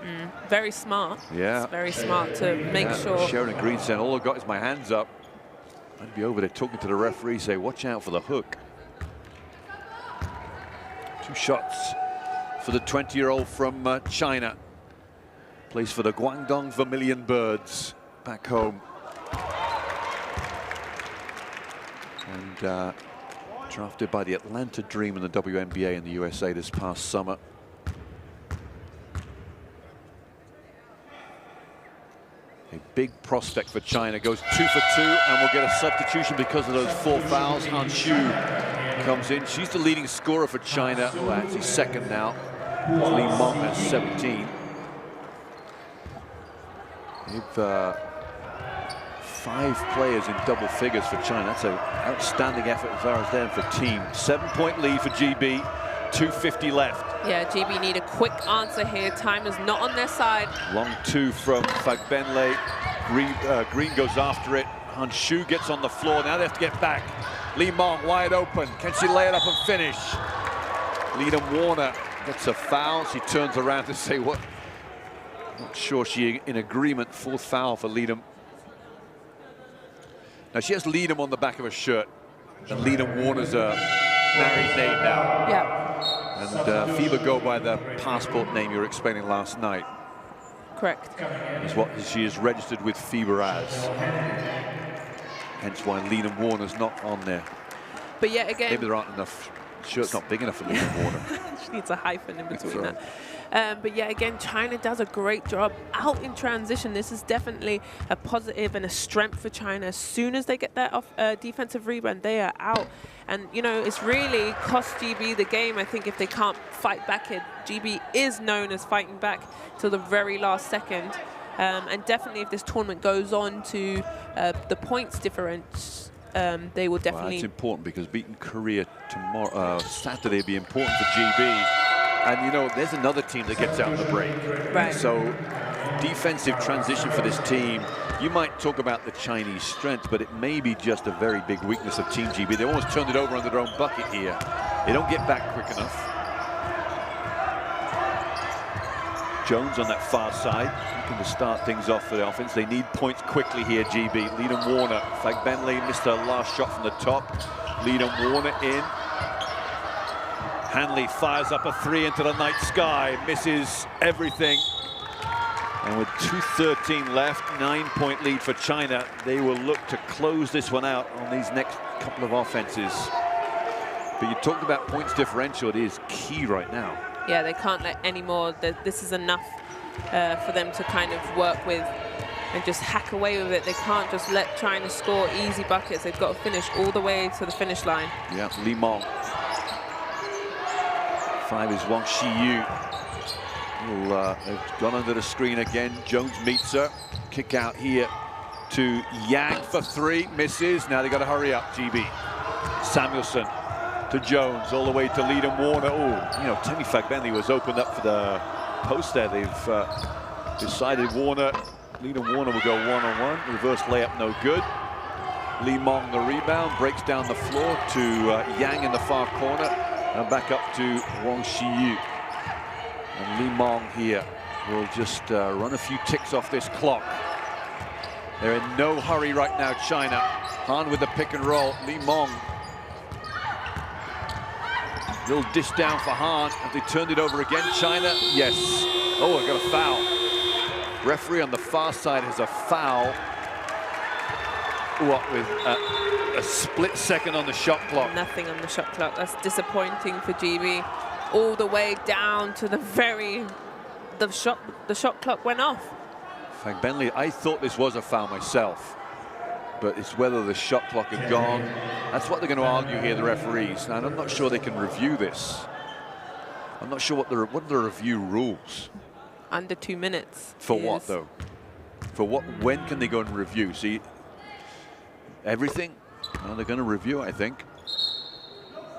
Very smart. Yeah. It's very smart to make sure. Sheridan Green said, all I've got is my hands up. I'd be over there talking to the referee, say, watch out for the hook. 2 shots for the 20-year-old from China. Plays for the Guangdong Vermilion Birds back home. And drafted by the Atlanta Dream in the WNBA in the USA this past summer. A big prospect for China. Goes 2 for 2 and will get a substitution because of those 4 fouls. Han Shu comes in. She's the leading scorer for China. Well, actually second now. Li Meng at 17. They've 5 players in double figures for China. That's an outstanding effort as far as them for team. 7-point lead for GB, 2:50 left. Yeah, GB need a quick answer here. Time is not on their side. Long 2 from Fagbenle. Green goes after it. Han Shu gets on the floor. Now they have to get back. Li Mong wide open. Can she lay it up and finish? Leadham Warner gets a foul. She turns around to say what? Not sure she in agreement. 4th foul for Leadham. Now she has Leadham on the back of her shirt. And Leadham Warner's a married name now. Yeah. And FIBA go by the passport name you were explaining last night. Correct. Is what she is registered with FIBA as. Hence why Leadham Warner's not on there. But yet again, maybe there aren't enough. Shirt's not big enough for Leadham Warner. She needs a hyphen in between that. But yeah, again, China does a great job out in transition. This is definitely a positive and a strength for China. As soon as they get that off defensive rebound, they are out. And, you know, it's really cost GB the game, I think, if they can't fight back here. GB is known as fighting back till the very last second. And definitely if this tournament goes on to the points difference, they will definitely... Well, that's important because beating Korea tomorrow, Saturday will be important for GB. And, you know, there's another team that gets out on the break. Right. So, defensive transition for this team. You might talk about the Chinese strength, but it may be just a very big weakness of Team GB. They almost turned it over on their own bucket here. They don't get back quick enough. Jones on that far side, looking to start things off for the offense. They need points quickly here, GB. Leadham Warner. Fagbenle missed her last shot from the top. Leadham Warner in. Hanley fires up a 3 into the night sky, misses everything. And with 2:13 left, 9-point lead for China, they will look to close this one out on these next couple of offenses. But you talked about points differential, it is key right now. Yeah, they can't let any more. This is enough for them to kind of work with and just hack away with it. They can't just let China score easy buckets. They've got to finish all the way to the finish line. Yeah, Li Mong. 5 is Wang Shiyu. They've gone under the screen again. Jones meets her. Kick out here to Yang for 3. Misses. Now they've got to hurry up, GB. Samuelson to Jones, all the way to Leadham Warner. Oh, you know, Timmy Fagbenle was opened up for the post there. They've decided Leadham Warner will go one-on-one. Reverse layup, no good. Li Mong the rebound, breaks down the floor to Yang in the far corner, and back up to Wang Shiyu. And Li Mong here will just run a few ticks off this clock. They're in no hurry right now, China. Han with the pick and roll. Li Mong. Little dish down for Han. Have they turned it over again, China? Yes. Oh, I got a foul. Referee on the far side has a foul. What, with a split second on the shot clock? Nothing on the shot clock. That's disappointing for GB. All the way down to the shot clock went off. Fagbenle, I thought this was a foul myself, but it's whether the shot clock had gone. That's what they're going to argue here, the referees. And I'm not sure they can review this. I'm not sure what are the review rules. Under 2 minutes. For what, though? For what? When can they go and review? See, everything? Well, they're going to review, I think.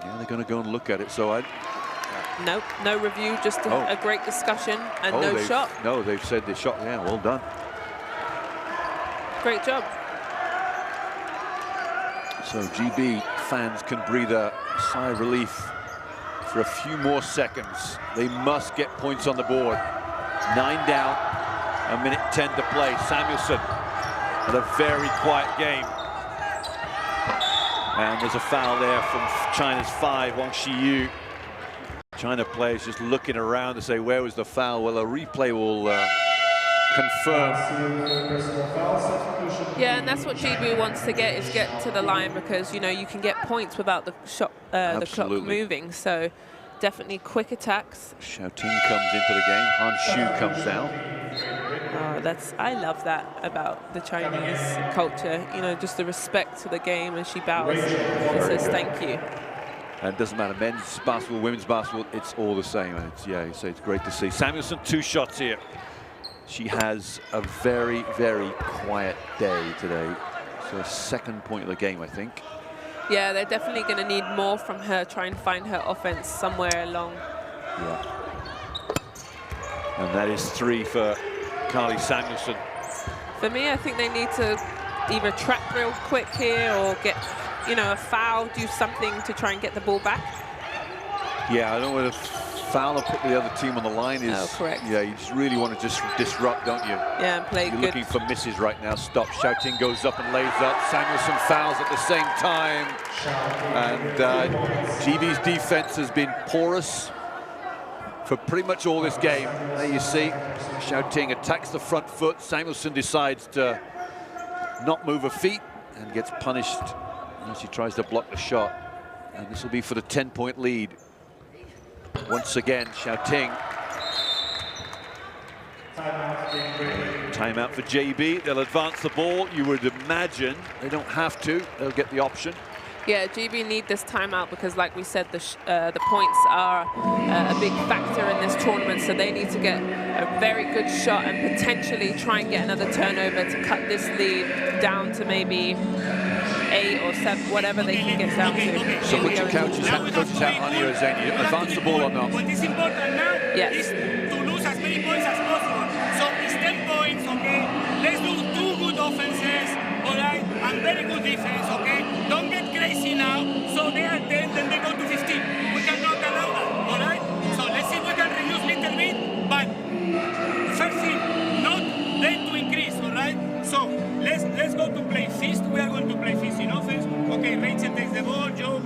Yeah, they're going to go and look at it. So Nope, no review, just a great discussion and no shot. No, they've said the shot. Yeah, well done. Great job. So GB fans can breathe a sigh of relief for a few more seconds. They must get points on the board. 9 down, 1:10 to play. Samuelson had a very quiet game. And there's a foul there from China's 5, Wang Shiyu. China players just looking around to say, where was the foul? Well, a replay will confirm. Yeah, and that's what GB wants to get, is get to the line, because, you know, you can get points without the shot, the clock moving. So definitely quick attacks. Xiaoting comes into the game. Han Shu comes down. Oh, I love that about the Chinese culture. You know, just the respect to the game, and she bows and says thank you. And it doesn't matter, men's basketball, women's basketball, it's all the same. And it's, yeah, so it's great to see. Samuelson, 2 shots here. she has a very, very quiet day today. So a second point of the game, I think. Yeah, they're definitely going to need more from her, try and find her offense somewhere along. Yeah. And that is 3 for Carly Samuelsson. For me, I think they need to either track real quick here or get, you know, a foul, do something to try and get the ball back. Yeah, I don't know whether foul or put the other team on the line is. Oh, correct. Yeah, you just really want to just disrupt, don't you? Yeah, and play You're good. looking for misses right now. Stop. Xiaoting goes up and lays up. Samuelsson fouls at the same time. And GB's defense has been porous for pretty much all this game. There you see, Xiaoting attacks the front foot. Samuelsson decides to not move her feet and gets punished as she tries to block the shot. And this will be for the 10-point lead. Once again, Xiaoting. Timeout for JB. They'll advance the ball. You would imagine they don't have to. They'll get the option. Yeah, GB need this timeout because, like we said, the points are a big factor in this tournament. So they need to get a very good shot and potentially try and get another turnover to cut this lead down to maybe 8 or 7, whatever they can get down to. So put your coaches out, Ania or Zenia. Advance the ball or not? What is important now Yes. is to lose as many points as possible. So it's 10 points, okay? Let's do 2 good offenses, all right? And very good defense, okay? Don't get crazy now. So they are 10, then they go to 15. We cannot allow that, all right? So let's see if we can reduce a little bit, but first thing, not then to increase, all right? So let's go to play fist. We are going to play fist in offense. Okay, Rachel takes the ball, Joe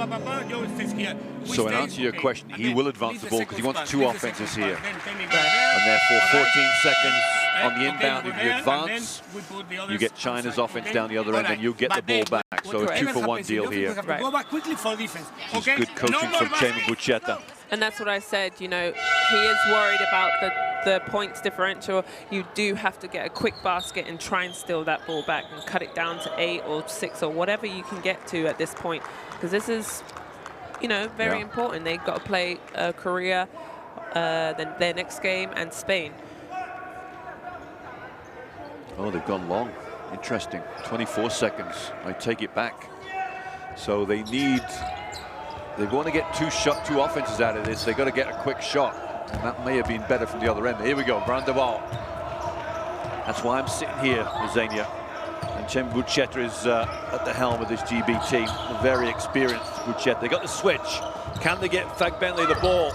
stays here. So in answer to your question, he will advance the ball because he wants 2 offenses here. And therefore 14 seconds on the inbound. If you advance, you get China's offense down the other end and you get the ball back. So a 2-for-1 deal here. Right. Go back quickly for defense. Okay? Good coaching from Chema Bucheta. And that's what I said, you know, he is worried about the points differential. You do have to get a quick basket and try and steal that ball back and cut it down to 8 or 6 or whatever you can get to at this point. Because this is, you know, very important. They've got to play Korea, then their next game, and Spain. Oh, they've gone long. Interesting. 24 seconds. I take it back. So they want to get 2 offenses out of this. They've got to get a quick shot. And that may have been better from the other end. Here we go, Brandebal. That's why I'm sitting here, Zenia. And Chema Bucheta is at the helm of this GB team. A very experienced Bucheta. They got the switch. Can they get Fagbenle the ball?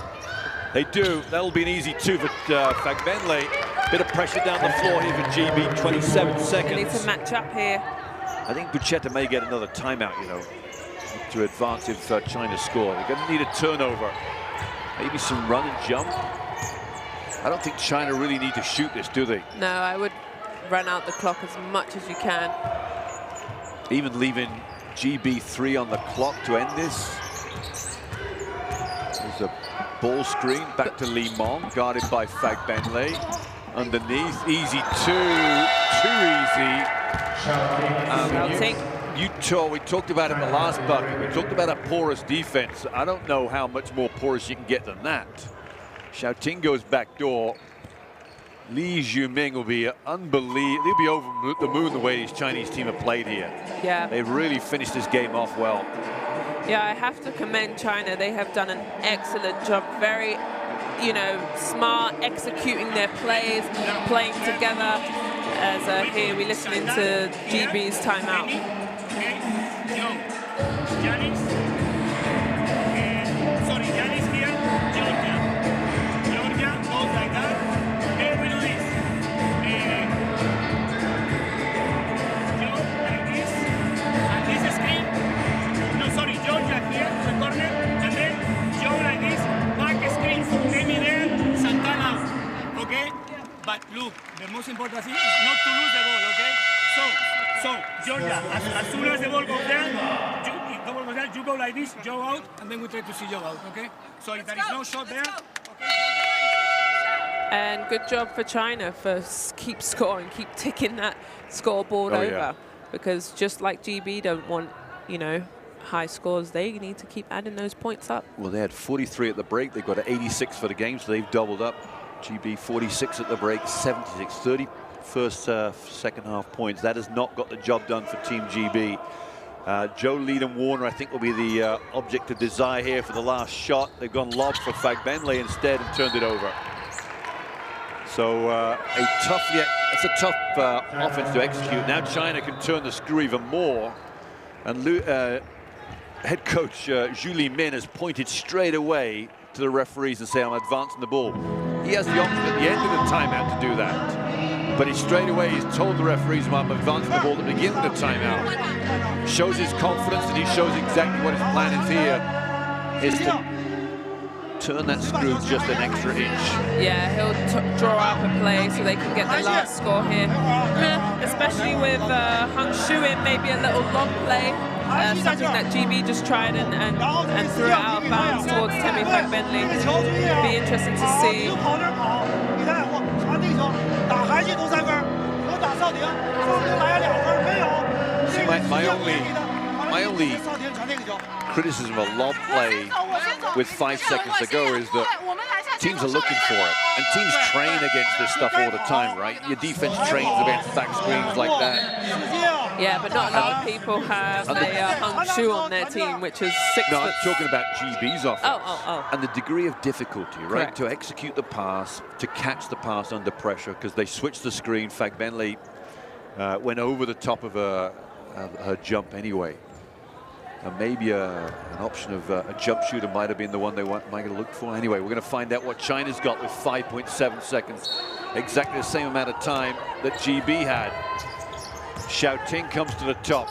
They do. That'll be an easy 2 for Fagbenle. Bit of pressure down the floor here for GB. 27 seconds. They need to match up here. I think Bucheta may get another timeout, you know, to advance if China score. They're going to need a turnover. Maybe some run and jump. I don't think China really need to shoot this, do they? No, I would run out the clock as much as you can. Even leaving GB 3 on the clock to end this. There's a ball screen back to Lee Mong, guarded by Fagbenle. Underneath, easy 2, too easy. We talked about it in the last bucket. We talked about a porous defense. I don't know how much more porous you can get than that. Xiaoting goes back door. Li Zhuming will be unbelievable. They'll be over the moon the way this Chinese team have played here. Yeah. They've really finished this game off well. Yeah, I have to commend China. They have done an excellent job. Very, you know, smart, executing their plays, playing together. As here we listening to GB's timeout. Janice here, Georgia. Georgia goes like that. Okay, we do this. Joe like this. And this screen. No, sorry, Georgia here to the corner. And then Joe like this. Back screen from Demi there. Santana. Okay? But look, the most important thing is not to lose the ball, okay? So Georgia, as soon as the ball goes down, you go like this, Joe out, and then we try to see Joe out, okay? So if there is no shot there, okay. And good job for China for keep scoring, keep ticking that scoreboard over. Yeah. Because just like GB don't want, you know, high scores, they need to keep adding those points up. Well, they had 43 at the break. They've got 86 for the game, so they've doubled up. GB 46 at the break, 76, 30 first second half points. That has not got the job done for Team GB. Joe Leedham-Warner, I think, will be the object of desire here for the last shot. They've gone lob for Fagbenle instead and turned it over. So it's a tough offense to execute. Now China can turn the screw even more. And head coach Julie Min has pointed straight away to the referees and say, I'm advancing the ball. He has the option at the end of the timeout to do that. But he's told the referees, I'm advancing the ball at the beginning of the timeout. Shows his confidence, and he shows exactly what his plan is here, is to turn that screw just an extra inch. Yeah, he'll draw up a play so they can get the last score here. Especially with Hung Shu in maybe a little long play. Something that GB just tried and threw it out of bounds towards Temi Fagbenle. It'd be interesting to see. See, my only criticism of a lob play with 5 seconds to go is that teams are looking for it, and teams train against this stuff all the time, right? Your defense trains against back screens like that. Yeah, but not a lot of people have a Hung Shu on their team, which is 6 foot. No, I'm talking about GB's offense. Oh. And the degree of difficulty, right? Correct. To execute the pass, to catch the pass under pressure, because they switched the screen. Fagbenle went over the top of her jump anyway. And maybe an option of a jump shooter might have been the one they might have looked for. Anyway, we're going to find out what China's got with 5.7 seconds. Exactly the same amount of time that GB had. Xiaoting comes to the top.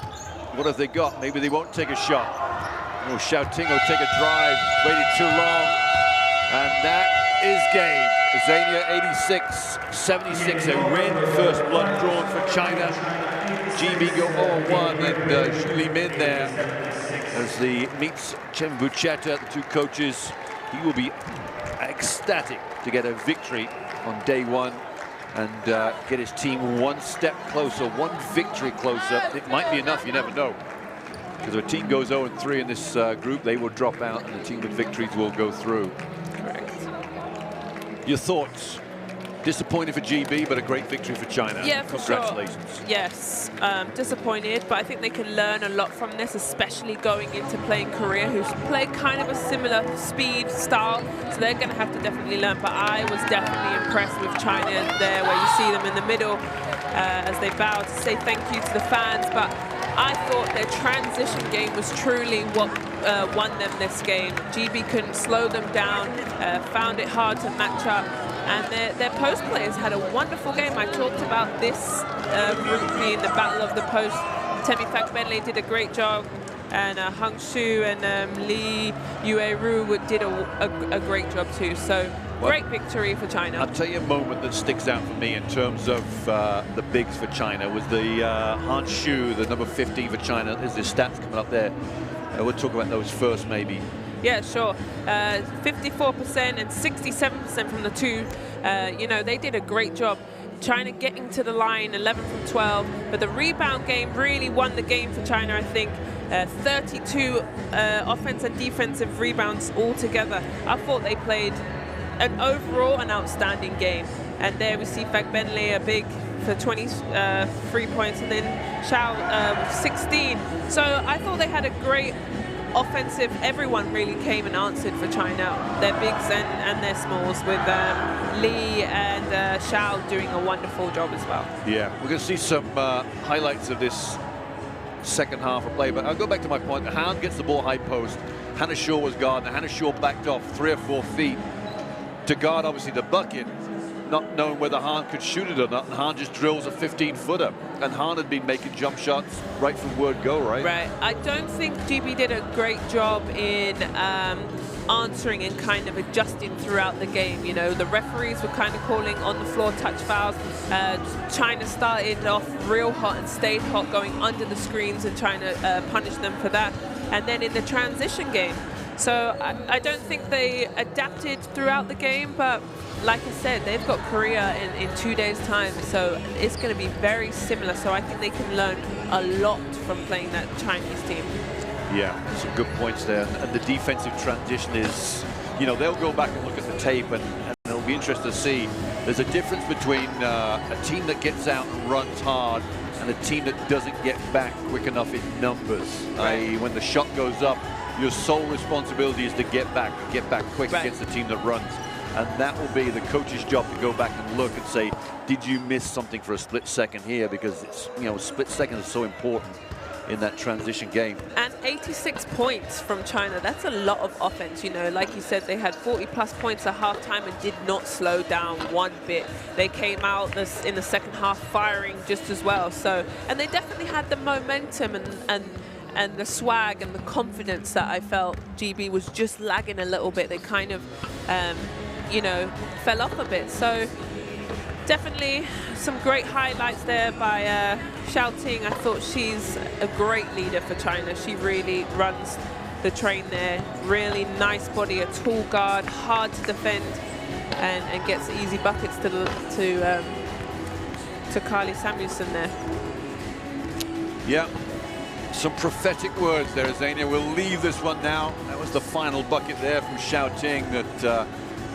What have they got? Maybe they won't take a shot. No, Xiaoting will take a drive. Waited too long. And that is game. Zania 86-76, a win. First blood drawn for China. GB go 0-1, and Julie Min there as he meets Chen Buchetta, the two coaches. He will be ecstatic to get a victory on day one and get his team one step closer, one victory closer. It might be enough, you never know. Because if a team goes 0-3 in this group, they will drop out, and the team with victories will go through. Correct. Your thoughts? Disappointed for GB, but a great victory for China. Yeah, for Congratulations. Sure. Yes, disappointed, but I think they can learn a lot from this, especially going into playing Korea, who's played kind of a similar speed style, so they're going to have to definitely learn. But I was definitely impressed with China there, where you see them in the middle as they bow to say thank you to the fans. But I thought their transition game was truly what won them this game. GB couldn't slow them down, found it hard to match up. And their post players had a wonderful game. I talked about this group being the battle of the post. Temi Fagbenle did a great job, and Hung Shu and Lee Yue-Ru did a great job too. So great victory for China. I'll tell you a moment that sticks out for me in terms of the bigs for China was the Han Shu, the number 15 for China. There's the stats coming up there. We'll talk about those first, maybe. Yeah, sure. 54% and 67% from the two. You know, they did a great job. China getting to the line, 11 from 12. But the rebound game really won the game for China, I think. 32 offense and defensive rebounds altogether. I thought they played an outstanding game. And there we see Fagbenle, a big for 23 points, and then Xiao 16. So I thought they had a great offensive. Everyone really came and answered for China, their bigs and their smalls, with Lee and Xiao doing a wonderful job as well. Yeah, we're going to see some highlights of this second half of play, but I'll go back to my point. Han gets the ball high post. Hannah Shaw was guarding. Hannah Shaw backed off 3 or 4 feet to guard, obviously, the bucket, not knowing whether Han could shoot it or not, and Han just drills a 15-footer. And Han had been making jump shots right from word go, right? Right. I don't think GB did a great job in answering and kind of adjusting throughout the game. You know, the referees were kind of calling on the floor touch fouls. China started off real hot and stayed hot, going under the screens and trying to punish them for that. And then in the transition game, so I don't think they adapted throughout the game, but like I said, they've got Korea in 2 days' time, so it's going to be very similar. So I think they can learn a lot from playing that Chinese team. Yeah, some good points there. And the defensive transition is, you know, they'll go back and look at the tape, and it'll be interested to see. There's a difference between a team that gets out and runs hard and a team that doesn't get back quick enough in numbers. I.e., when the shot goes up, your sole responsibility is to get back quick against the team that runs. And that will be the coach's job to go back and look and say, did you miss something for a split second here? Because it's, you know, split second is so important in that transition game. And 86 points from China, that's a lot of offense. You know, like you said, they had 40+ points at halftime and did not slow down one bit. They came out in the second half firing just as well. So, and they definitely had the momentum and the swag and the confidence that I felt GB was just lagging a little bit. They kind of, you know, fell off a bit. So definitely some great highlights there by Xiao Ting. I thought she's a great leader for China. She really runs the train there. Really nice body, a tall guard, hard to defend, and gets easy buckets to Carly Samuelson there. Yeah. Some prophetic words there, Zania. We'll leave this one now. That was the final bucket there from Xiao Ting that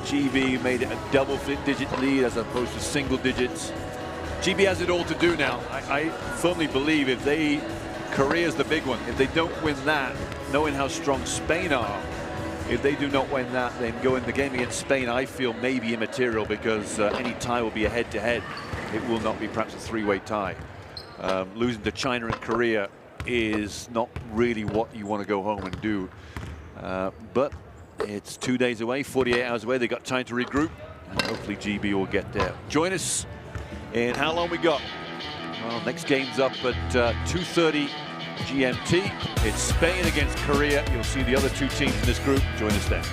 GB made it a double-digit lead as opposed to single digits. GB has it all to do now. I firmly believe if Korea's the big one. If they don't win that, knowing how strong Spain are, if they do not win that, then go in the game against Spain, I feel maybe immaterial, because any tie will be a head-to-head. It will not be perhaps a three-way tie. Losing to China and Korea is not really what you want to go home and do. But it's 2 days away, 48 hours away. They've got time to regroup, and hopefully GB will get there. Join us in how long we got? Well, next game's up at 2:30 GMT. It's Spain against Korea. You'll see the other two teams in this group. Join us then.